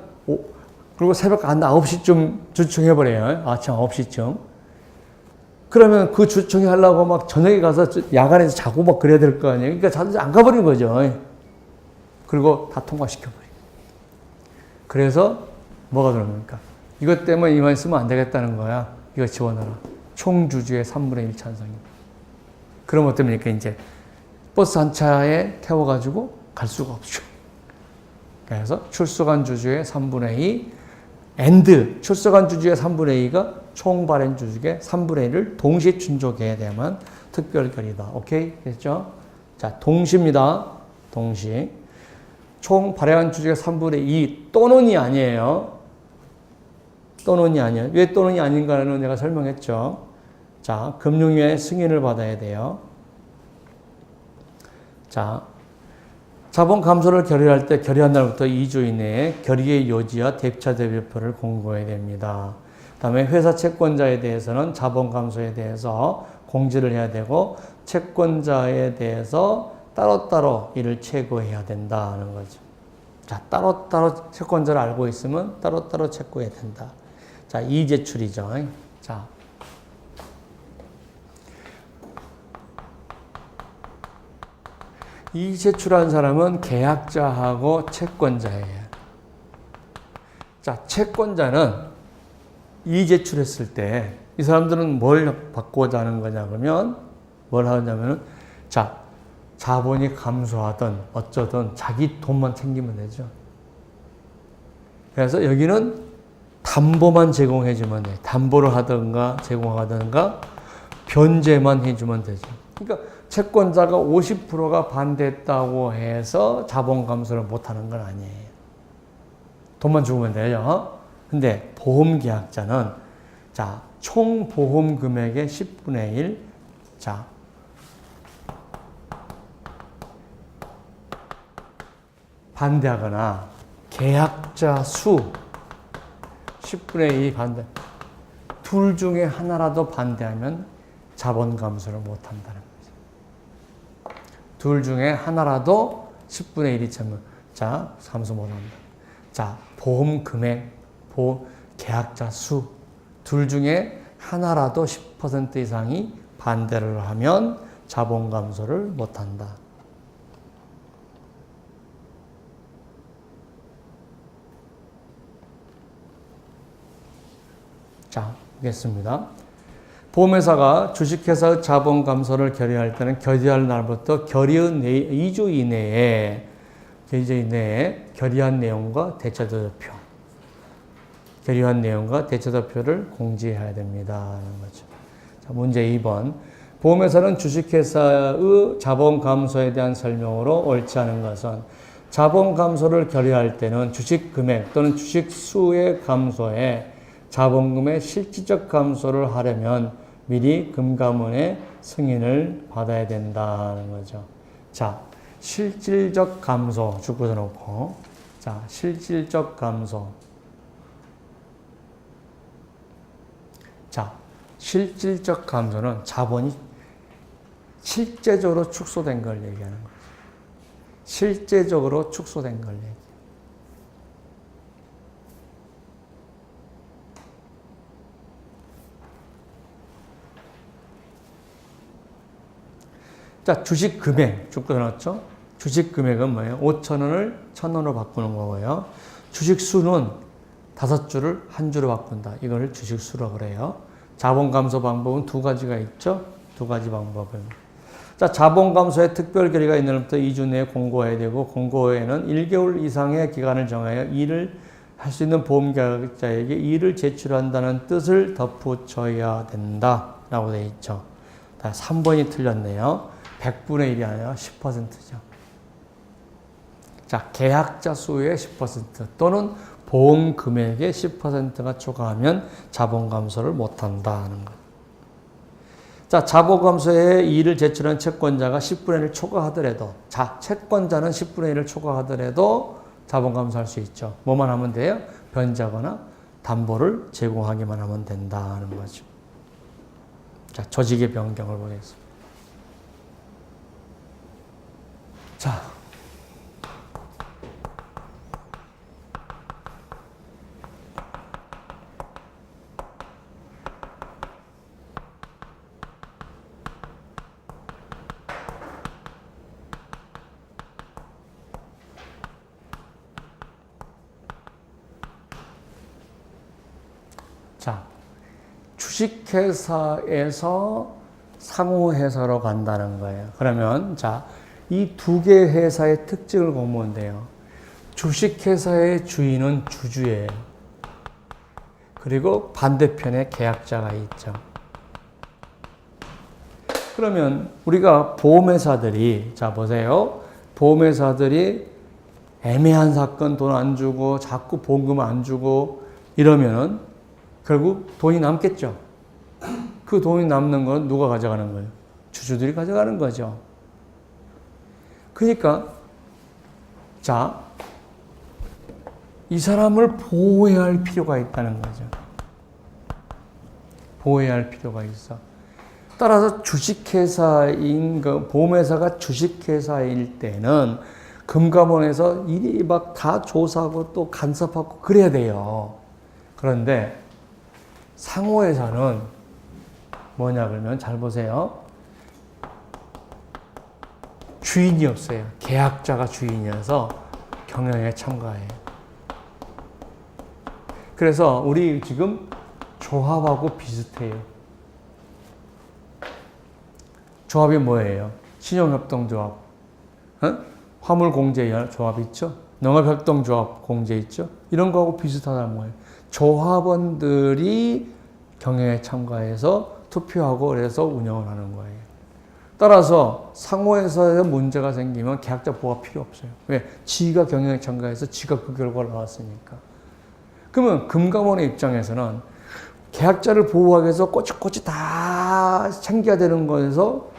그리고 새벽 한 9시쯤 주총해버려요. 아침 9시쯤. 그러면 그 주총회 하려고 막 저녁에 가서 야간에서 자고 막 그래야 될 거 아니에요. 그러니까 자주 안 가버린 거죠. 그리고 다 통과시켜버려요. 그래서 뭐가 들어옵니까? 이것 때문에 이만 쓰면 안 되겠다는 거야. 이거 지원하라. 총 주주의 3분의 1 찬성이. 그럼 어떻습니까? 이제 버스 한 차에 태워가지고 갈 수가 없죠. 그래서 출석한 주주의 3분의 2 and 출석한 주주의 3분의 2가 총 발행 주주의 3분의 1을 동시에 충족해야 되면 특별 결의다. 오케이? 됐죠? 자, 동시입니다. 동시. 총 발행한 주식의 3분의 2 또는이 아니에요. 또는이 아니에요. 왜 또는이 아닌가는 내가 설명했죠. 자, 금융위의 승인을 받아야 돼요. 자, 자본 감소를 결의할 때 결의한 날부터 2주 이내에 결의의 요지와 대차 대표를 공고해야 됩니다. 다음에 회사 채권자에 대해서는 자본 감소에 대해서 공지를 해야 되고 채권자에 대해서 따로따로 이를 체고해야 된다는 거죠. 자, 따로따로 채권자를 알고 있으면 따로따로 체고해야 된다. 자, 이의제출이죠. 자, 이의제출한 사람은 계약자하고 채권자예요. 자, 채권자는 이의제출했을 때 이 사람들은 뭘 받고자 하는 거냐 그러면 뭘 하냐면은 자, 자본이 감소하든 어쩌든 자기 돈만 챙기면 되죠. 그래서 여기는 담보만 제공해주면 돼. 담보를 하든가 제공하든가 변제만 해주면 되죠. 그러니까 채권자가 50%가 반대했다고 해서 자본 감소를 못하는 건 아니에요. 돈만 주면 돼요. 근데 보험계약자는 자, 총 보험 금액의 10분의 1. 자, 반대하거나 계약자 수 10분의 2 반대. 둘 중에 하나라도 반대하면 자본 감소를 못 한다는 거죠. 둘 중에 하나라도 10분의 1이 차면 자, 감소 못 한다. 자, 보험 금액, 계약자 수 둘 중에 하나라도 10% 이상이 반대를 하면 자본 감소를 못 한다. 자, 보겠습니다. 보험회사가 주식회사의 자본 감소를 결의할 때는 결의할 날부터 결의의 2주 이내에 결의한 내용과 대차대표표 결의한 내용과 대차대표를 공지해야 됩니다. 하는 거죠. 자, 문제 2번. 보험회사는 주식회사의 자본 감소에 대한 설명으로 옳지 않은 것은 자본 감소를 결의할 때는 주식 금액 또는 주식 수의 감소에 자본금의 실질적 감소를 하려면 미리 금감원의 승인을 받아야 된다는 거죠. 자, 실질적 감소 줄거서 놓고 자, 실질적 감소. 자, 실질적 감소는 자본이 실제적으로 축소된 걸 얘기하는 거죠. 실제적으로 축소된 걸 얘기해요. 자, 주식 금액 쭉 끊었죠? 주식 금액은 뭐예요? 5,000원을 1,000원으로 바꾸는 거고요. 주식 수는 5주를 1주로 바꾼다. 이걸 주식 수라고 그래요. 자본 감소 방법은 두 가지가 있죠? 두 가지 방법입니다. 자, 자본 감소의 특별 결의가 있는 날부터 2주 내에 공고해야 되고, 공고 후에는 1개월 이상의 기간을 정하여 일을 할 수 있는 보험계약자에게 일을 제출한다는 뜻을 덧붙여야 된다. 라고 되어 있죠. 3번이 틀렸네요. 100분의 1이 아니라 10%죠. 자, 계약자 수의 10% 또는 보험 금액의 10%가 초과하면 자본 감소를 못한다는 것. 자, 자본 감소에 이의를 제출한 채권자가 10분의 1을 초과하더라도, 자, 채권자는 10분의 1을 초과하더라도 자본 감소할 수 있죠. 뭐만 하면 돼요? 변제하거나 담보를 제공하기만 하면 된다는 거죠. 자, 조직의 변경을 보겠습니다. 자, 자, 주식회사에서 상호회사로 간다는 거예요. 그러면 자, 이 두 개 회사의 특징을 보면 돼요. 주식회사의 주인은 주주예요. 그리고 반대편에 계약자가 있죠. 그러면 우리가 보험회사들이, 자 보세요. 보험회사들이 애매한 사건 돈 안 주고 자꾸 보금 안 주고 이러면은 결국 돈이 남겠죠. 그 돈이 남는 건 누가 가져가는 거예요? 주주들이 가져가는 거죠. 그러니까 자, 이 사람을 보호해야 할 필요가 있다는 거죠. 보호해야 할 필요가 있어. 따라서 주식회사인 그 보험회사가 주식회사일 때는 금감원에서 일이 막 다 조사하고 또 간섭하고 그래야 돼요. 그런데 상호회사는 뭐냐 그러면 잘 보세요. 주인이 없어요. 계약자가 주인이어서 경영에 참가해요. 그래서 우리 지금 조합하고 비슷해요. 조합이 뭐예요? 신용협동조합, 화물공제조합 있죠? 농업협동조합 공제 있죠? 이런 거하고 비슷하다는 거예요. 조합원들이 경영에 참가해서 투표하고 그래서 운영을 하는 거예요. 따라서 상호에서 문제가 생기면 계약자 보호가 필요 없어요. 왜? 지가 경영에 참가해서 지가 그 결과를 나왔으니까. 그러면 금감원의 입장에서는 계약자를 보호하기 위해서 꼬치꼬치 다 챙겨야 되는 거에서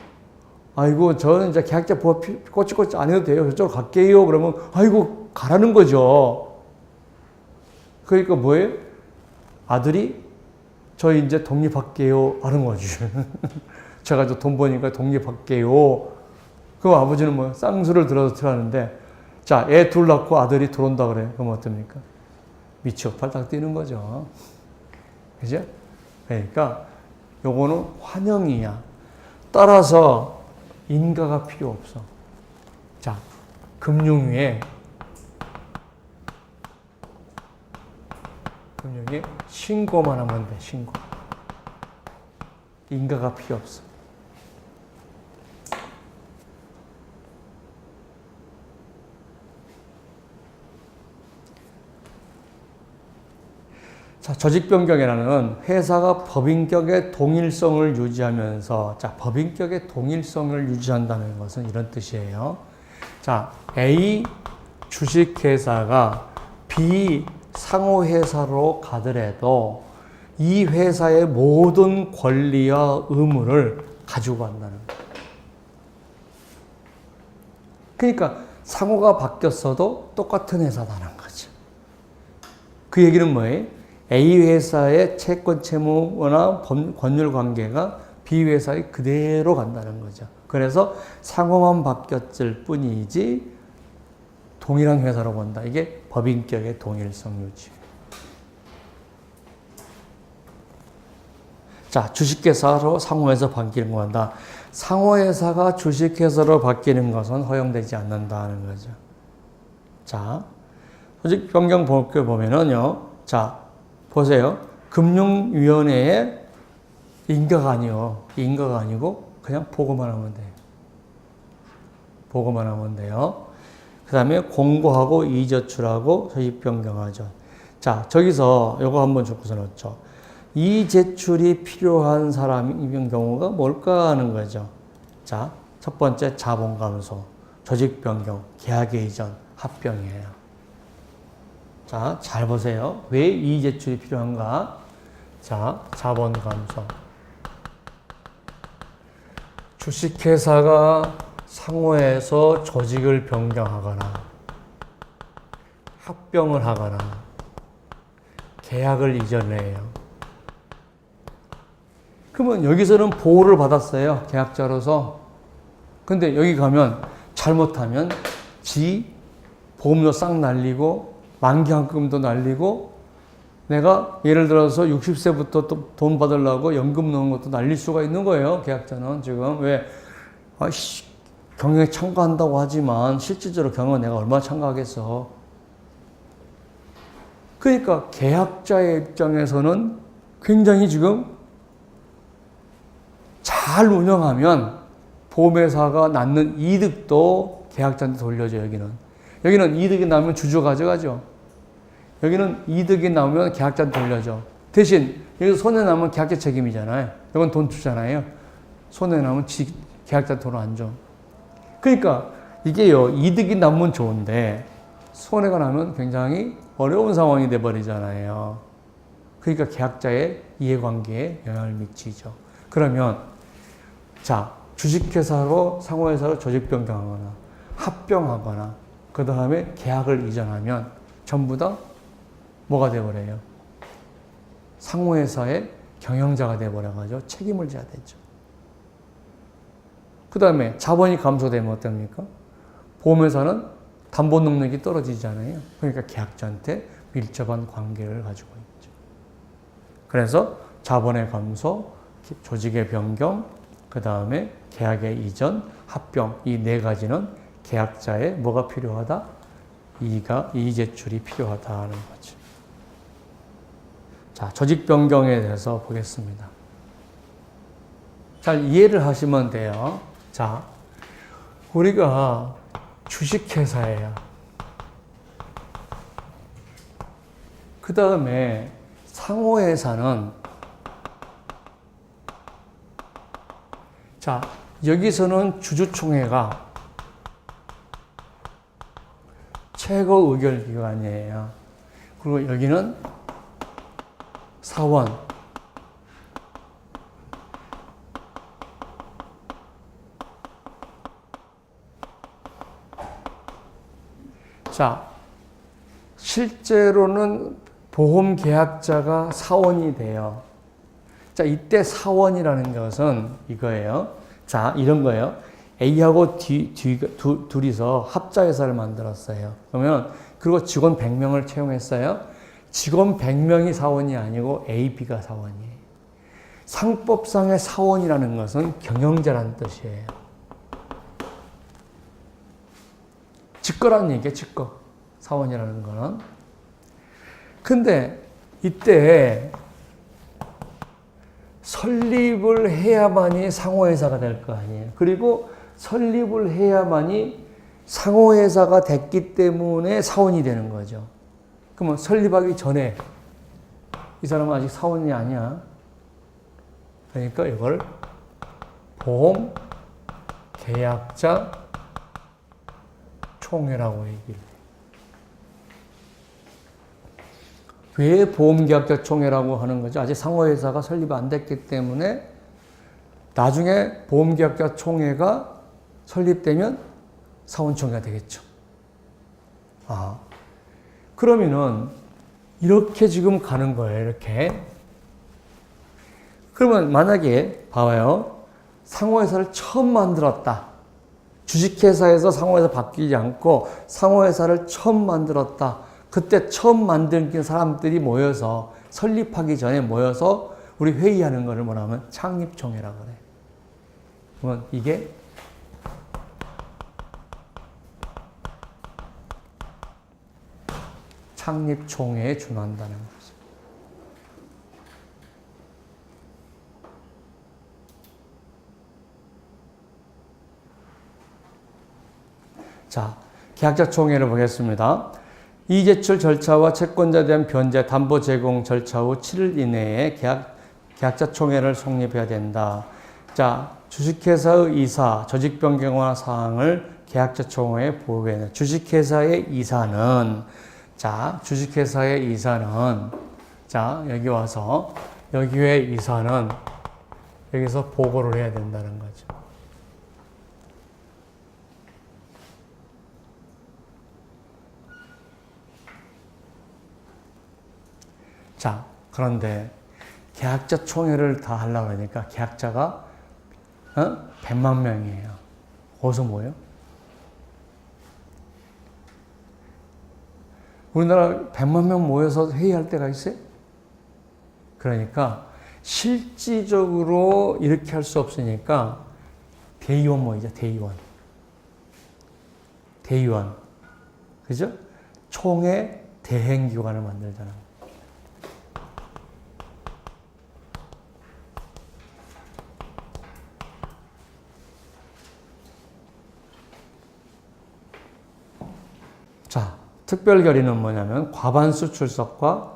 아이고 저는 이제 계약자 보호 꼬치꼬치 안 해도 돼요. 저쪽으로 갈게요. 그러면 아이고 가라는 거죠. 그러니까 뭐예요? 아들이 저 이제 독립할게요 하는 거지. 제가 저 돈 버니까 독립할게요. 그럼 아버지는 뭐 쌍수를 들어서 들어가는데 자, 애 둘 낳고 아들이 들어온다 그래. 그럼 어떻습니까? 미치고 팔딱 뛰는 거죠. 그죠? 그러니까 요거는 환영이야. 따라서 인가가 필요 없어. 자, 금융위에 신고만 하면 돼. 신고. 인가가 필요 없어. 자, 조직변경이라는 회사가 법인격의 동일성을 유지하면서, 자, 법인격의 동일성을 유지한다는 것은 이런 뜻이에요. 자, A 주식회사가 B 상호회사로 가더라도 이 회사의 모든 권리와 의무를 가지고 간다는 거예요. 그러니까 상호가 바뀌었어도 똑같은 회사다는 거죠. 그 얘기는 뭐예요? A 회사의 채권 채무나 권율 관계가 B 회사에 그대로 간다는 거죠. 그래서 상호만 바뀌었을 뿐이지 동일한 회사로 본다. 이게 법인격의 동일성 유지. 자, 주식회사로 상호회사 바뀌는 거다. 상호회사가 주식회사로 바뀌는 것은 허용되지 않는다는 거죠. 자, 조직 변경 법규 보면은요. 자, 보세요. 금융위원회에 인가가 아니요. 인가가 아니고 그냥 보고만 하면 돼요. 보고만 하면 돼요. 그 다음에 공고하고 이제출하고 조직 변경하죠. 자, 저기서 요거 한번 적고서 넣죠. 이제출이 필요한 사람인 경우가 뭘까 하는 거죠. 자, 첫 번째 자본감소, 조직 변경, 계약 이전, 합병이에요. 자, 잘 보세요. 왜 이제출이 필요한가? 자, 자본 감소. 주식회사가 상호에서 조직을 변경하거나 합병을 하거나 계약을 이전해요. 그러면 여기서는 보호를 받았어요. 계약자로서. 근데 여기 가면 잘못하면 지 보험료 싹 날리고 만기한금도 날리고 내가 예를 들어서 60세부터 또 돈 받으려고 연금 넣은 것도 날릴 수가 있는 거예요. 계약자는 지금. 왜? 경영에 참가한다고 하지만 실질적으로 경영은 내가 얼마나 참가하겠어. 그러니까 계약자의 입장에서는 굉장히 지금 잘 운영하면 보험회사가 낳는 이득도 계약자한테 돌려줘. 여기는 이득이 나오면 주주가 가져가죠. 여기는 이득이 나오면 계약자한테 돌려줘. 대신 여기서 손해나면 계약자 책임이잖아요. 이건 돈 주잖아요. 손해나면 계약자 돈 안 줘. 그러니까 이게요, 이득이 나면 좋은데 손해가 나면 굉장히 어려운 상황이 돼버리잖아요. 그러니까 계약자의 이해관계에 영향을 미치죠. 그러면 자, 주식회사로 상호회사로 조직 변경하거나 합병하거나 그 다음에 계약을 이전하면 전부 다 뭐가 돼버려요? 상호회사의 경영자가 돼버려가지고 책임을 져야 되죠. 그 다음에 자본이 감소되면 어떡합니까? 보험회사는 담보 능력이 떨어지잖아요. 그러니까 계약자한테 밀접한 관계를 가지고 있죠. 그래서 자본의 감소, 조직의 변경, 그 다음에 계약의 이전, 합병 이 네 가지는 계약자의 뭐가 필요하다? 이의 제출이 필요하다는 거죠. 자, 조직 변경에 대해서 보겠습니다. 잘 이해를 하시면 돼요. 자, 우리가 주식회사예요. 그 다음에 상호회사는 자, 여기서는 주주총회가 최고 의결기관이에요. 그리고 여기는 사원. 자, 실제로는 보험 계약자가 사원이 돼요. 자, 이때 사원이라는 것은 이거예요. 자, 이런 거예요. A하고 둘이서 합자회사를 만들었어요. 그러면, 그리고 직원 100명을 채용했어요. 직원 100명이 사원이 아니고 A, B가 사원이에요. 상법상의 사원이라는 것은 경영자라는 뜻이에요. 직거라는 얘기예요, 직거. 사원이라는 거는. 근데 이때 설립을 해야만이 상호회사가 될 거 아니에요. 그리고 설립을 해야만이 상호회사가 됐기 때문에 사원이 되는 거죠. 그러면 설립하기 전에 이 사람은 아직 사원이 아니야. 그러니까 이걸 보험 계약자 총회라고 얘기를 해요. 왜 보험계약자 총회라고 하는 거죠? 아직 상호회사가 설립이 안 됐기 때문에 나중에 보험계약자 총회가 설립되면 사원총회가 되겠죠. 아, 그러면은 이렇게 지금 가는 거예요. 이렇게. 그러면 만약에 봐봐요. 상호회사를 처음 만들었다. 주식회사에서 상호회사 바뀌지 않고 상호회사를 처음 만들었다. 그때 처음 만든 사람들이 모여서 설립하기 전에 모여서 우리 회의하는 거를 뭐냐면 창립총회라고 그래요. 그러면 이게 창립총회에 준한다는 거죠. 자, 계약자 총회를 보겠습니다. 이의제출 절차와 채권자에 대한 변제, 담보 제공 절차 후 7일 이내에 계약자 총회를 성립해야 된다. 자, 주식회사의 이사, 조직 변경화 사항을 계약자 총회에 보고해야 된다. 주식회사의 이사는, 자, 주식회사의 이사는, 자, 여기 와서, 여기의 이사는 여기서 보고를 해야 된다는 거죠. 자, 그런데 계약자 총회를 다 하려고 하니까 계약자가 100만 명이에요. 어디서 모여? 우리나라 100만 명 모여서 회의할 때가 있어요? 그러니까 실질적으로 이렇게 할 수 없으니까 대의원 모이자, 대의원. 대의원. 그죠? 총회 대행기관을 만들잖아요. 자, 특별 결의는 뭐냐면 과반수 출석과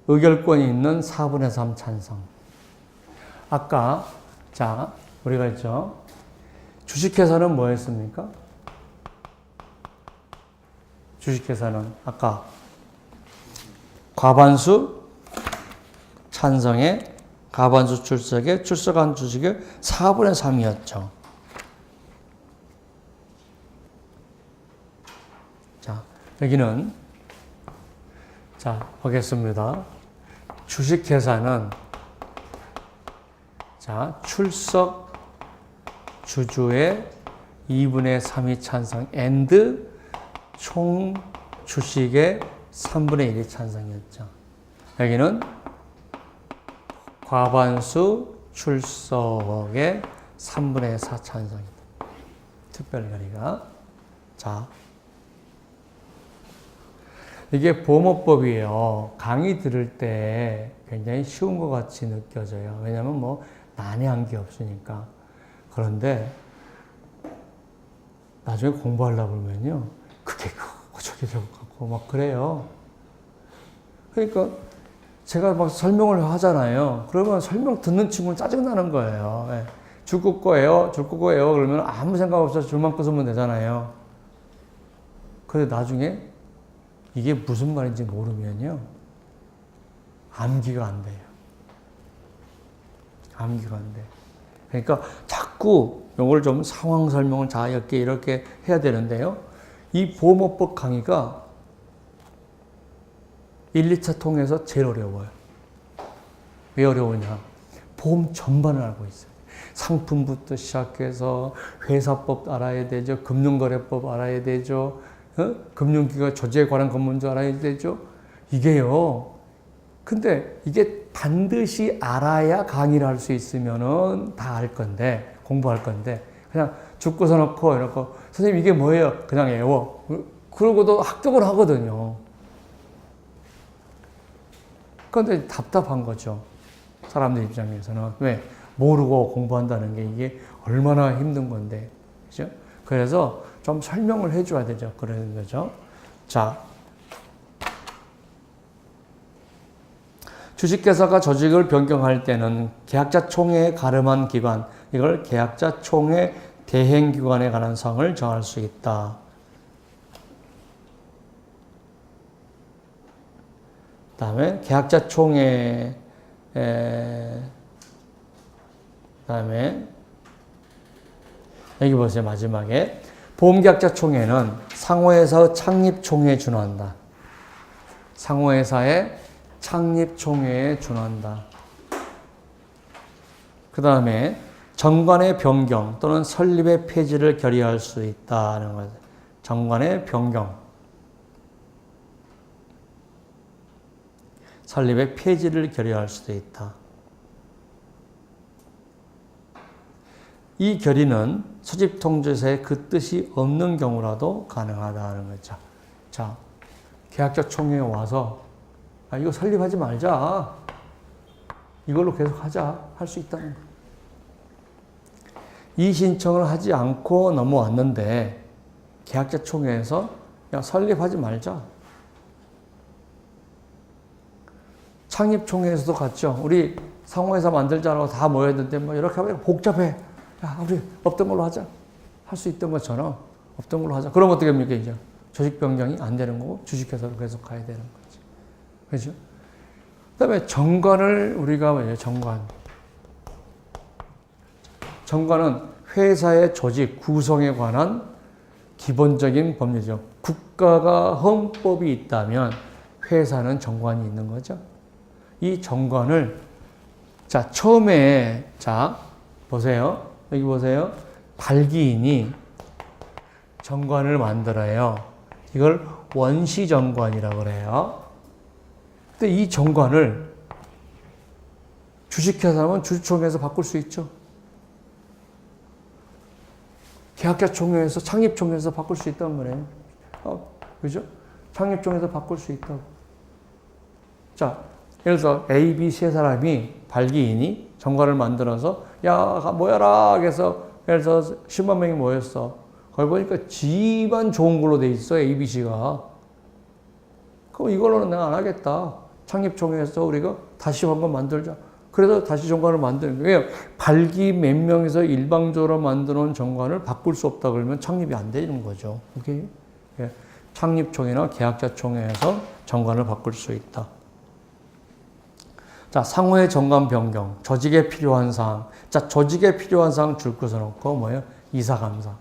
의결권이 있는 4분의 3 찬성. 아까 자, 우리가 했죠. 주식회사는 뭐 했습니까? 주식회사는 아까 과반수 찬성에 과반수 출석에 출석한 주식의 4분의 3이었죠. 자, 여기는 자, 보겠습니다. 주식회사는 자, 출석 주주의 2분의 3이 찬성 and 총 주식의 3분의 1이 찬성이었죠. 여기는 과반수 출석의 3분의 4 찬성이다. 특별결의가. 자, 이게 보모법이에요. 강의 들을 때 굉장히 쉬운 것 같이 느껴져요. 왜냐하면 뭐 난해한 게 없으니까. 그런데 나중에 공부하려고 그러면요. 그게 그거 저게 저거 갖고 막 그래요. 그러니까 제가 막 설명을 하잖아요. 그러면 설명 듣는 친구는 짜증나는 거예요. 예. 줄 거예요. 그러면 아무 생각 없어서 줄만 끊으면 되잖아요. 근데 나중에 이게 무슨 말인지 모르면요. 암기가 안 돼요. 암기가 안 돼. 그러니까 자꾸 이걸 좀 상황 설명을 자유롭게 이렇게 해야 되는데요. 이 보호법 강의가 1, 2차 통해서 제일 어려워요. 왜 어려우냐? 보험 전반을 알고 있어요. 상품부터 시작해서 회사법 알아야 되죠. 금융거래법 알아야 되죠. 금융기관 조제에 관한 법문도 알아야 되죠. 이게요. 근데 이게 반드시 알아야 강의를 할 수 있으면은 다 알 건데, 공부할 건데, 그냥 죽고서 놓고 이러고, 선생님 이게 뭐예요? 그냥 외워. 그러고도 합격을 하거든요. 그런데 답답한 거죠. 사람들 입장에서는. 왜? 모르고 공부한다는 게 이게 얼마나 힘든 건데. 그죠? 그래서 좀 설명을 해줘야 되죠. 그러는 거죠. 자. 주식회사가 조직을 변경할 때는 계약자 총회에 가름한 기관, 이걸 계약자 총회 대행기관에 관한 사항을 정할 수 있다. 그 다음에 계약자 총회, 다음에 여기 보세요. 마지막에 보험계약자 총회는 상호회사 창립총회에 준한다. 상호회사의 창립총회에 준한다. 그 다음에 정관의 변경 또는 설립의 폐지를 결의할 수 있다는 거죠. 정관의 변경, 설립의 폐지를 결의할 수도 있다. 이 결의는 소집통지서에 그 뜻이 없는 경우라도 가능하다는 거죠. 자, 계약자 총회에 와서 이거 설립하지 말자. 이걸로 계속 하자. 할 수 있다는 거예요. 이 신청을 하지 않고 넘어왔는데 계약자 총회에서 야, 설립하지 말자. 창립총회에서도 갔죠. 우리 상호회사 만들자라고 다 모였는데 뭐 이렇게 하면 복잡해. 야, 우리 없던 걸로 하자. 할 수 있던 것처럼 없던 걸로 하자. 그럼 어떻게 합니까? 이제 조직 변경이 안 되는 거고 주식회사로 계속 가야 되는 거지. 그렇죠? 그 다음에 정관을 우리가 뭐예요? 정관은 회사의 조직 구성에 관한 기본적인 법률이죠. 국가가 헌법이 있다면 회사는 정관이 있는 거죠. 이 정관을 자 처음에 자 보세요. 여기 보세요. 발기인이 정관을 만들어요. 이걸 원시정관이라고 그래요. 근데 이 정관을 주식회사면 주주총회에서 바꿀 수 있죠. 계약자 총회에서, 창립총회에서 바꿀 수 있다는 거네요. 그죠? 창립총회에서 바꿀 수 있다고. 자, 예를 들어서 A, B 세 사람이 발기인이 정관을 만들어서 야 모여라 그래서 예를 들어서 10만 명이 모였어. 거기 보니까 지만 좋은 걸로 돼 있어 A, B, C가. 그럼 이걸로는 내가 안 하겠다. 창립총회에서 우리가 다시 한번 만들자. 그래서 다시 정관을 만드는 거예요. 발기 몇 명에서 일방적으로 만들어놓은 정관을 바꿀 수 없다 그러면 창립이 안 되는 거죠. 오케이? 예. 창립총회나 계약자 총회에서 정관을 바꿀 수 있다. 자, 상호의 정관 변경, 조직에 필요한 사항. 자, 조직에 필요한 사항 줄 것을 놓고 뭐예요? 이사감사.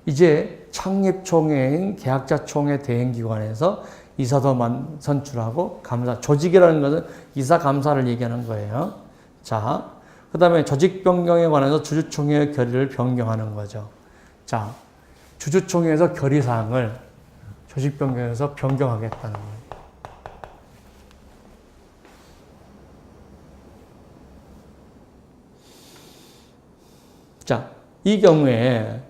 이제 창립총회인 계약자 총회 대행기관에서 이사도 선출하고 감사. 조직이라는 것은 이사감사를 얘기하는 거예요. 자, 그 다음에 조직 변경에 관해서 주주총회의 결의를 변경하는 거죠. 자, 주주총회에서 결의사항을 조직 변경에서 변경하겠다는 거예요. 자, 이 경우에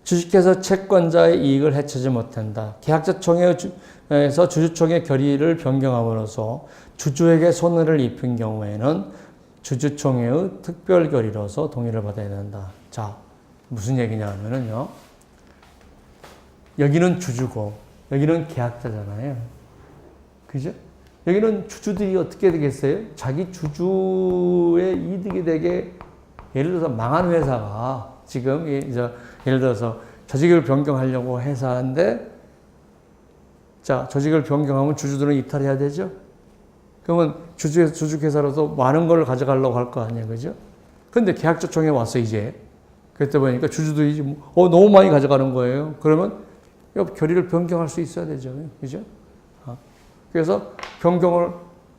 주식회사 채권자의 이익을 해치지 못한다. 계약자 총회에서 주주총회 결의를 변경함으로써 주주에게 손해를 입힌 경우에는 주주총회의 특별 결의로서 동의를 받아야 된다. 자, 무슨 얘기냐 하면은요. 여기는 주주고 여기는 계약자잖아요. 그죠? 여기는 주주들이 어떻게 되겠어요? 자기 주주의 이득이 되게 예를 들어서 망한 회사가 지금 예를 들어서 조직을 변경하려고 회사인데 자, 조직을 변경하면 주주들은 이탈해야 되죠? 그러면 주주회사로서 많은 걸 가져가려고 할 거 아니에요. 그죠? 근데 계약자 총회 왔어, 이제. 그때 보니까 주주들이 너무 많이 가져가는 거예요. 그러면 결의를 변경할 수 있어야 되죠. 그죠? 그래서 변경을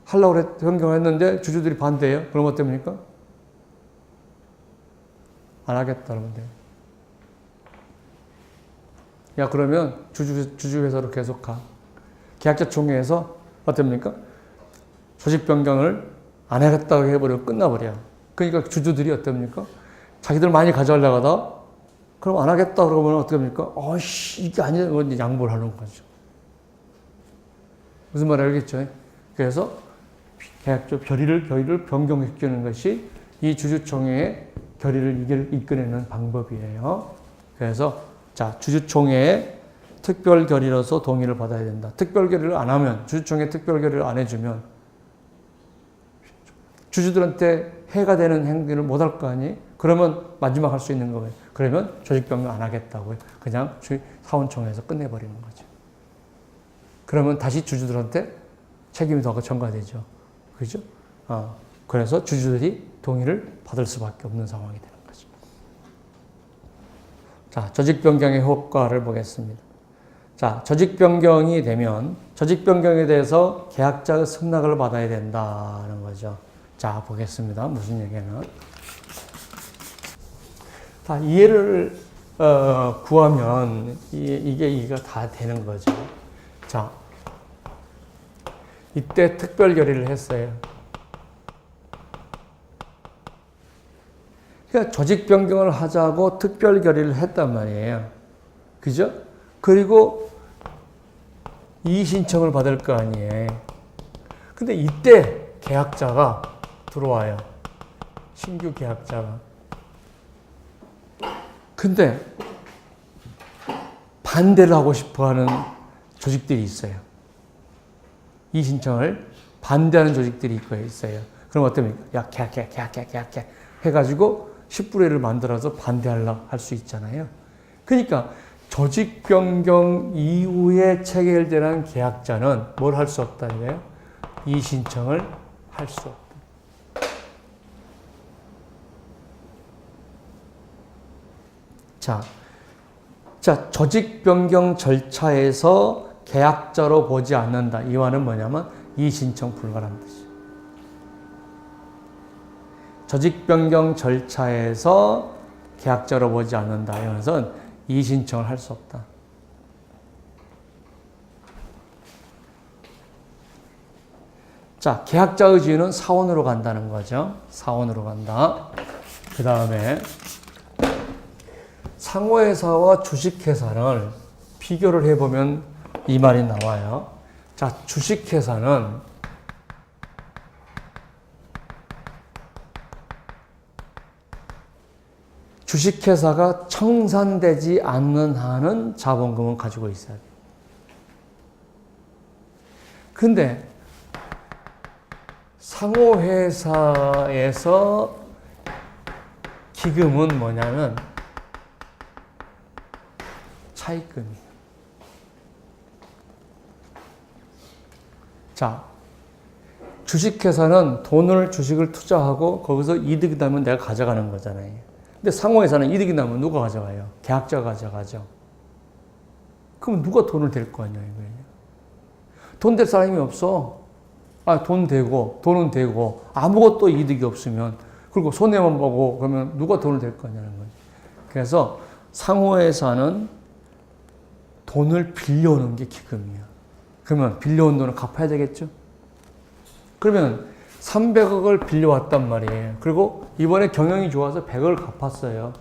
하려고 변경했는데 주주들이 반대해요. 그럼 어떻습니까? 안 하겠다 그러면 돼요. 야, 그러면 주주회사로 계속 가. 계약자 총회에서 어떻습니까? 조직 변경을 안 하겠다고 해버리고 끝나버려. 그러니까 주주들이 어떻습니까? 자기들 많이 가져가려고 하다 그럼 안 하겠다 그러면 어떻게 합니까? 이게 아니야. 양보를 하는 거죠. 무슨 말인지 알겠죠? 그래서 계약적 결의를 변경시키는 것이 이 주주총회의 결의를 이끌어내는 방법이에요. 그래서 자, 주주총회의 특별 결의로서 동의를 받아야 된다. 특별 결의를 안 하면, 주주총회 특별 결의를 안 해주면 주주들한테 해가 되는 행위를 못 할 거 아니에요? 그러면 마지막 할 수 있는 거예요. 그러면 조직 변경 안 하겠다고요. 그냥 사원총회에서 끝내버리는 거죠. 그러면 다시 주주들한테 책임이 더 전가되죠. 그죠? 그래서 주주들이 동의를 받을 수밖에 없는 상황이 되는 거죠. 자, 조직 변경의 효과를 보겠습니다. 자, 조직 변경이 되면 조직 변경에 대해서 계약자의 승낙을 받아야 된다는 거죠. 자, 보겠습니다. 무슨 얘기는. 자, 이해를 구하면 이게 다 되는 거죠. 자, 이때 특별 결의를 했어요. 그러니까 조직 변경을 하자고 특별 결의를 했단 말이에요. 그죠? 그리고 이의 신청을 받을 거 아니에요. 근데 이때 계약자가 들어와요. 신규 계약자가. 근데 반대를 하고 싶어 하는 조직들이 있어요. 이 신청을 반대하는 조직들이 있어요. 그럼 어떻습니까? 야, 계약해. 해가지고 10분의 1을 만들어서 반대하려고 할 수 있잖아요. 그러니까 조직 변경 이후에 체결되는 계약자는 뭘 할 수 없다는 거예요? 이 신청을 할 수 없다. 자, 조직 변경 절차에서 계약자로 보지 않는다. 이 말은 뭐냐면 이 신청 불가라는 뜻이에요. 조직 변경 절차에서 계약자로 보지 않는다. 이것은 이 신청을 할 수 없다. 자, 계약자의 지위는 사원으로 간다는 거죠. 사원으로 간다. 그 다음에 상호회사와 주식회사를 비교를 해보면 이 말이 나와요. 자, 주식회사는 주식회사가 청산되지 않는 한은 자본금을 가지고 있어야 돼요. 근데 상호회사에서 기금은 뭐냐면 차입금이에요. 자, 주식회사는 돈을 주식을 투자하고 거기서 이득이 나면 내가 가져가는 거잖아요. 근데 상호회사는 이득이 나면 누가 가져가요? 계약자가 가져가죠. 그럼 누가 돈을 댈 거 아니야, 이거예요. 돈 댈 사람이 없어. 돈은 되고 아무것도 이득이 없으면 그리고 손해만 보고 그러면 누가 돈을 댈 거냐는 거죠. 그래서 상호회사는 돈을 빌려오는 게 기금이야. 그러면 빌려온 돈을 갚아야 되겠죠? 그러면 300억을 빌려왔단 말이에요. 그리고 이번에 경영이 좋아서 100억을 갚았어요.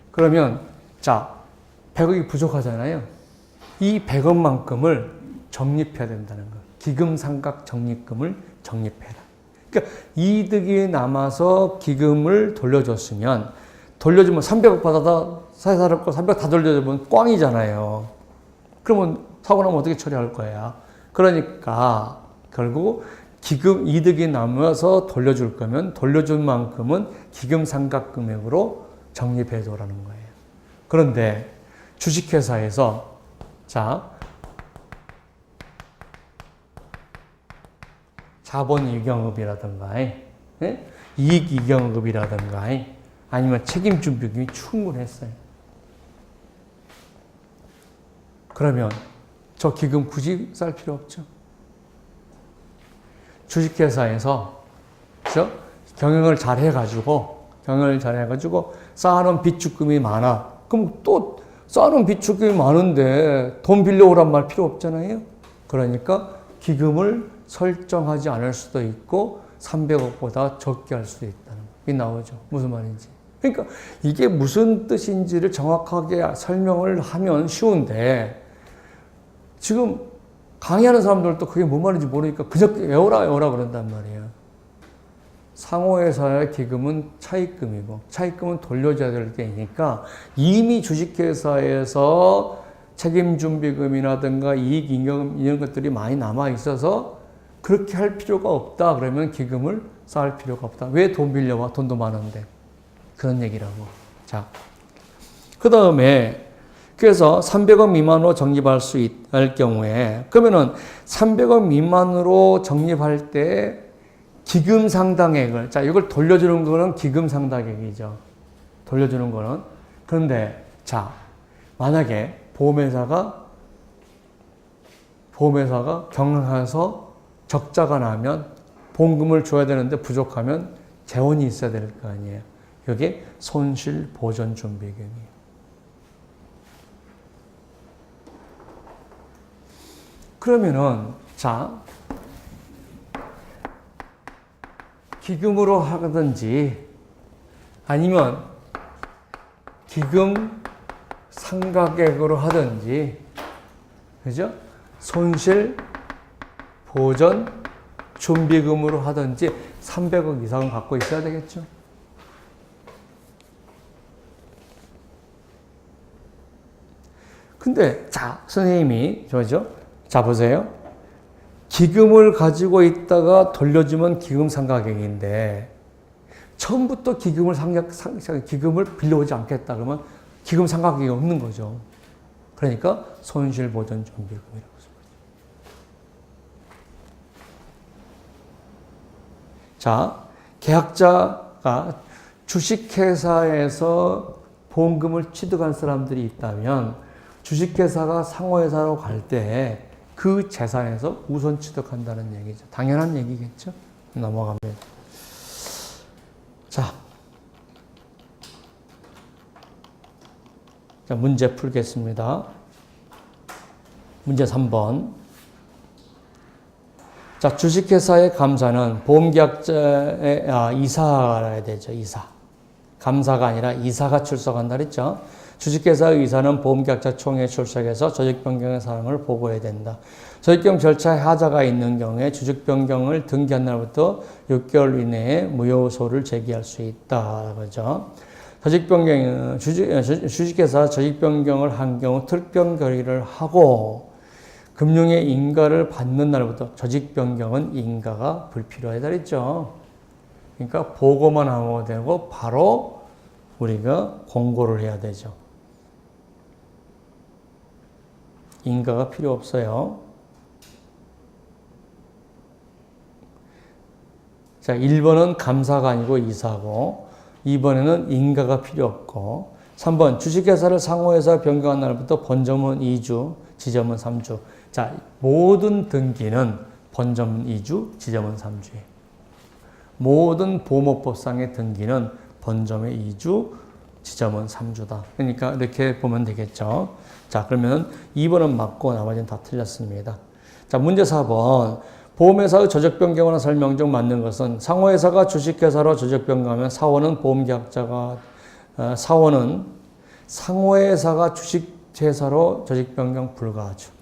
그러면 자, 100억이 부족하잖아요. 이 100억만큼을 적립해야 된다는 거예요. 기금상각 적립금을 적립해라. 그러니까 이득이 남아서 기금을 돌려줬으면 돌려주면 300억 받아다 사회사를 거 300억 다 돌려주면 꽝이잖아요. 그러면 사고 나면 어떻게 처리할 거야? 그러니까 결국 기금 이득이 남아서 돌려줄 거면 돌려준 만큼은 기금상각 금액으로 적립해 둬라는 거예요. 그런데 주식회사에서 자본이경업이라든가 이익이경업이라든가 아니면 책임준비금이 충분했어요. 그러면 저 기금 굳이 쌀 필요 없죠. 주식회사에서 경영을 잘 해가지고 쌓아놓은 비축금이 많아. 그럼 또 쌓아놓은 비축금이 많은데 돈 빌려오란 말 필요 없잖아요. 그러니까 기금을 설정하지 않을 수도 있고 300억보다 적게 할 수도 있다는 게 나오죠. 무슨 말인지. 그러니까 이게 무슨 뜻인지를 정확하게 설명을 하면 쉬운데 지금 강의하는 사람들도 그게 뭔 말인지 모르니까 그저 외워라 그런단 말이에요. 상호회사의 기금은 차입금이고 차입금은 돌려줘야 될 때니까 이미 주식회사에서 책임준비금이라든가 이익잉여금 이런 것들이 많이 남아 있어서 그렇게 할 필요가 없다. 그러면 기금을 쌓을 필요가 없다. 왜 돈 빌려와? 돈도 많은데. 그런 얘기라고. 자, 그 다음에 그래서 300억 미만으로 적립할 수 있을 경우에 그러면은 300억 미만으로 적립할 때 기금 상당액을 이걸 돌려주는 거는 기금 상당액이죠. 돌려주는 거는. 그런데 만약에 보험회사가 경영해서 적자가 나면 보험금을 줘야 되는데 부족하면 재원이 있어야 될 거 아니에요. 여기 손실보전준비금이에요. 그러면은 기금으로 하든지 아니면 기금 상각액으로 하든지 그죠? 손실 보전 준비금으로 하든지 300억 이상은 갖고 있어야 되겠죠. 근데 선생님이 보세요. 기금을 가지고 있다가 돌려주면 기금 상각액인데 처음부터 기금을 빌려오지 않겠다 그러면 기금 상각액이 없는 거죠. 그러니까 손실 보전 준비금이라고. 계약자가 주식회사에서 보험금을 취득한 사람들이 있다면 주식회사가 상호회사로 갈 때 그 재산에서 우선 취득한다는 얘기죠. 당연한 얘기겠죠. 넘어갑니다. 문제 풀겠습니다. 문제 3번. 주식회사의 감사는 보험계약자의 이사가 해야 되죠. 이사. 감사가 아니라 이사가 출석한다 그랬죠. 주식회사의 이사는 보험계약자 총회에 출석해서 조직변경의 사항을 보고해야 된다. 조직변경 절차에 하자가 있는 경우에 조직변경을 등기한 날부터 6개월 이내에 무효소를 제기할 수 있다. 그죠? 주식회사 조직변경을 한 경우 특별 결의를 하고 금융의 인가를 받는 날부터 조직변경은 인가가 불필요하다 그랬죠. 그러니까 보고만 하면 되고 바로 우리가 공고를 해야 되죠. 인가가 필요 없어요. 자, 1번은 감사가 아니고 이사고, 2번에는 인가가 필요 없고, 3번 주식회사를 상호회사 변경한 날부터 본점은 2주, 지점은 3주. 자, 모든 등기는 본점은 2주, 지점은 3주예요. 모든 보모법상의 등기는 본점에 2주, 지점은 3주다. 그러니까 이렇게 보면 되겠죠. 자, 그러면 2번은 맞고 나머지는 다 틀렸습니다. 자, 문제 4번. 보험회사의 조직변경이나 설명 중 맞는 것은 상호회사가 주식회사로 조직변경하면 사원은 보험계약자가 사원은 상호회사가 주식회사로 조직변경 불가하죠.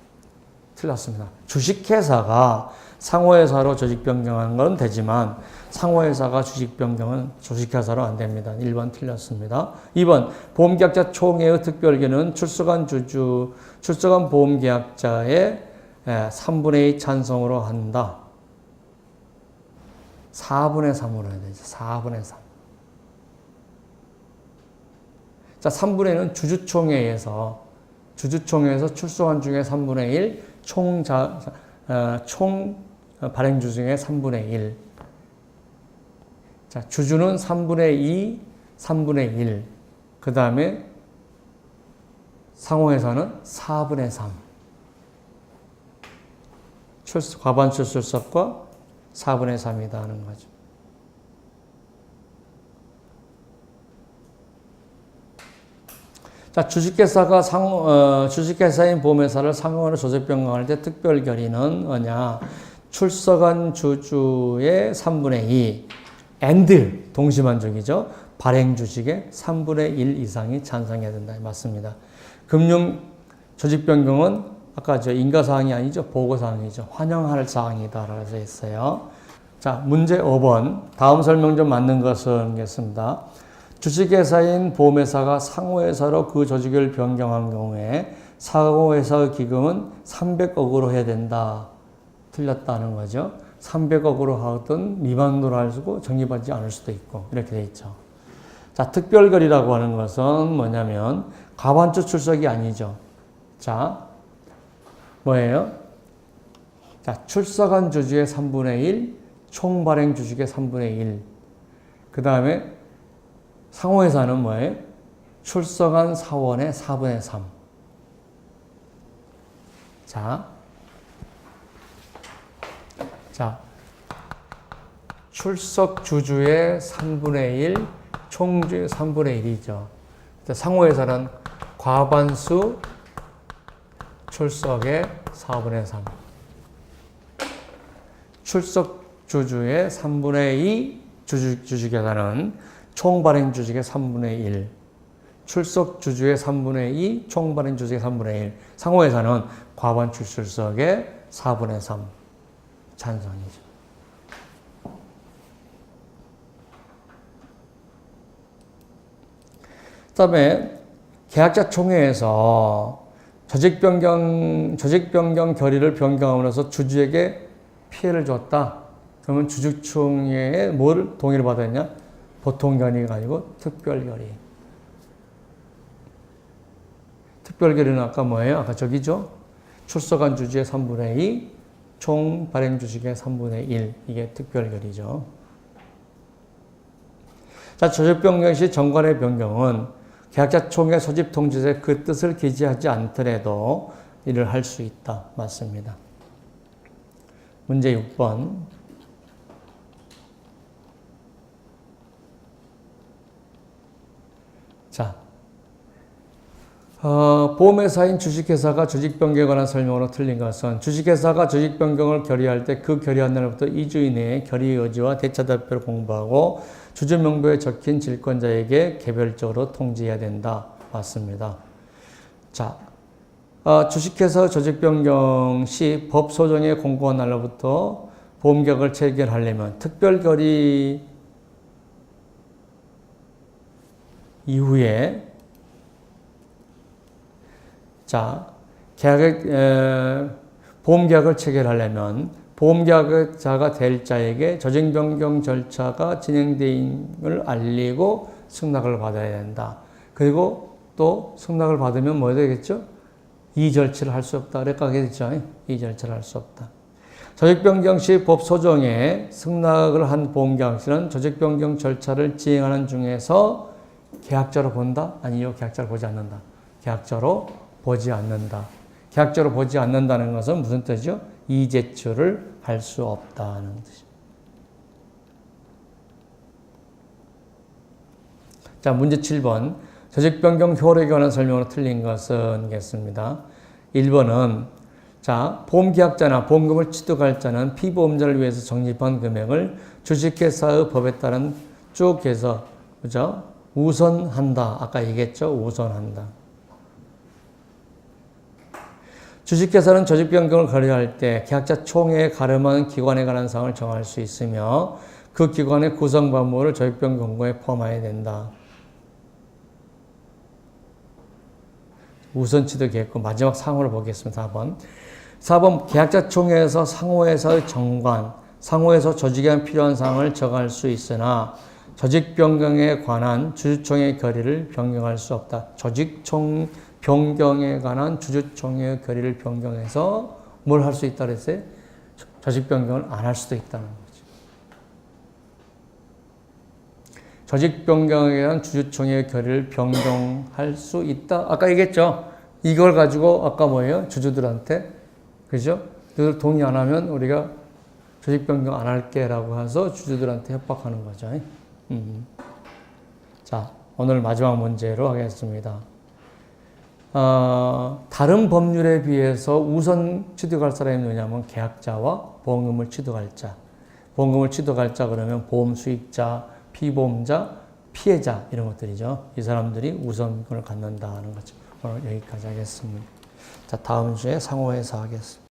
틀렸습니다. 주식회사가 상호회사로 조직변경하는 건 되지만 상호회사가 주식변경은 주식회사로 안 됩니다. 1번 틀렸습니다. 2번 보험계약자 총회의 특별기는 출석한 보험계약자의 3분의 2 찬성으로 한다. 4분의 3으로 해야 되죠. 4분의 3. 자, 3분의 1은 주주총회에서 출석한 중에 3분의 1, 총 발행주 중에 3분의 1. 자, 주주는 3분의 2, 3분의 1. 그 다음에 상호회사는 4분의 3. 과반수 출석과 4분의 3이다 하는 거죠. 자, 주식회사인 보험회사를 상호로 조직 변경할 때 특별 결의는 뭐냐? 출석한 주주의 3분의 2 and 동시만족이죠. 발행 주식의 3분의 1 이상이 찬성해야 된다. 맞습니다. 금융 조직 변경은 아까 인가사항이 아니죠. 보고사항이죠. 환영할 사항이다라고 되어 있어요. 자, 문제 5번. 다음 설명 좀 맞는 것은 겠습니다. 주식회사인 보험회사가 상호회사로 그 조직을 변경한 경우에 상호회사의 기금은 300억으로 해야 된다. 틀렸다는 거죠. 300억으로 하든 미만으로 할 수고 적립하지 않을 수도 있고 이렇게 되어 있죠. 자, 특별결의라고 하는 것은 뭐냐면 과반수 출석이 아니죠. 자, 뭐예요? 자, 출석한 주주의 3분의 1, 총 발행 주식의 3분의 1. 그 다음에 상호회사는 뭐예요? 출석한 사원의 4분의 3. 자, 출석 주주의 3분의 1, 총주의 3분의 1이죠. 상호회사는 과반수 출석의 4분의 3. 출석 주주의 3분의 2 주식회사는 총 발행 주식의 3분의 1. 출석 주주의 3분의 2, 총 발행 주식의 3분의 1. 상호회사는 과반수 출석의 4분의 3. 찬성이죠. 그 다음에 계약자 총회에서 조직 변경 결의를 변경함으로써 주주에게 피해를 줬다. 그러면 주주총회에 뭘 동의를 받았냐? 보통 결의가 아니고 특별 결의. 특별 결의는 아까 뭐예요? 아까 저기죠? 출석한 주주의 3분의 2, 총 발행 주식의 3분의 1. 이게 특별 결의죠. 자, 조직 변경 시 정관의 변경은 계약자 총회 소집 통지서에 그 뜻을 기재하지 않더라도 일을 할 수 있다. 맞습니다. 문제 6번. 자, 보험회사인 주식회사가 조직 변경에 관한 설명으로 틀린 것은 주식회사가 조직 변경을 결의할 때 그 결의한 날부터 2주 이내에 결의 의지와 대차대표를 공부하고 주주 명부에 적힌 질권자에게 개별적으로 통지해야 된다. 맞습니다. 자, 주식회사 조직 변경 시 법소정에 공고한 날로부터 보험계약을 체결하려면 특별 결의 이후에 자, 보험계약을 체결하려면 보험계약자가 될 자에게 조직 변경 절차가 진행됨을 알리고 승낙을 받아야 된다. 그리고 또 승낙을 받으면 뭐 되겠죠? 이 절차를 할 수 없다. 그랬까 하겠죠? 이 절차를 할 수 없다. 조직변경 시 법 소정에 승낙을 한 보험계약서는 조직변경 절차를 진행하는 중에서 계약자로 본다? 아니요, 계약자로 보지 않는다. 계약자로 보지 않는다. 계약자로 보지 않는다는 것은 무슨 뜻이죠? 이의제출을 할 수 없다는 뜻입니다. 자, 문제 7번. 조직변경 효력에 관한 설명으로 틀린 것은 겠습니다. 1번은 자, 보험계약자나 보험금을 취득할 자는 피보험자를 위해서 적립한 금액을 주식회사의 법에 따른 쭉 해서 그죠? 우선한다. 아까 얘기했죠? 우선한다. 주식회사는 조직변경을 거래할 때 계약자 총회에 가름한 기관에 관한 사항을 정할 수 있으며 그 기관의 구성 방법을 조직변경 공고에 포함해야 된다. 우선 취득했고 마지막 상호를 보겠습니다. 4번 계약자 총회에서 상호회사의 정관, 상호회사 조직에 필요한 사항을 정할 수 있으나 조직 변경에 관한 주주총회 결의를 변경할 수 없다. 조직총 변경에 관한 주주총회 결의를 변경해서 뭘 할 수 있다 그랬어요? 조직 변경을 안 할 수도 있다는 거죠. 조직 변경에 관한 주주총회 결의를 변경할 수 있다. 아까 얘기했죠. 이걸 가지고 아까 뭐예요? 주주들한테 그죠? 너희들 동의 안 하면 우리가 조직 변경 안 할게라고 해서 주주들한테 협박하는 거죠. 자, 오늘 마지막 문제로 하겠습니다. 다른 법률에 비해서 우선 취득할 사람이 누구냐면 계약자와 보험금을 취득할 자. 보험금을 취득할 자 그러면 보험 수익자, 피보험자, 피해자 이런 것들이죠. 이 사람들이 우선권을 갖는다는 거죠. 오늘 여기까지 하겠습니다. 자, 다음 주에 상호회사 하겠습니다.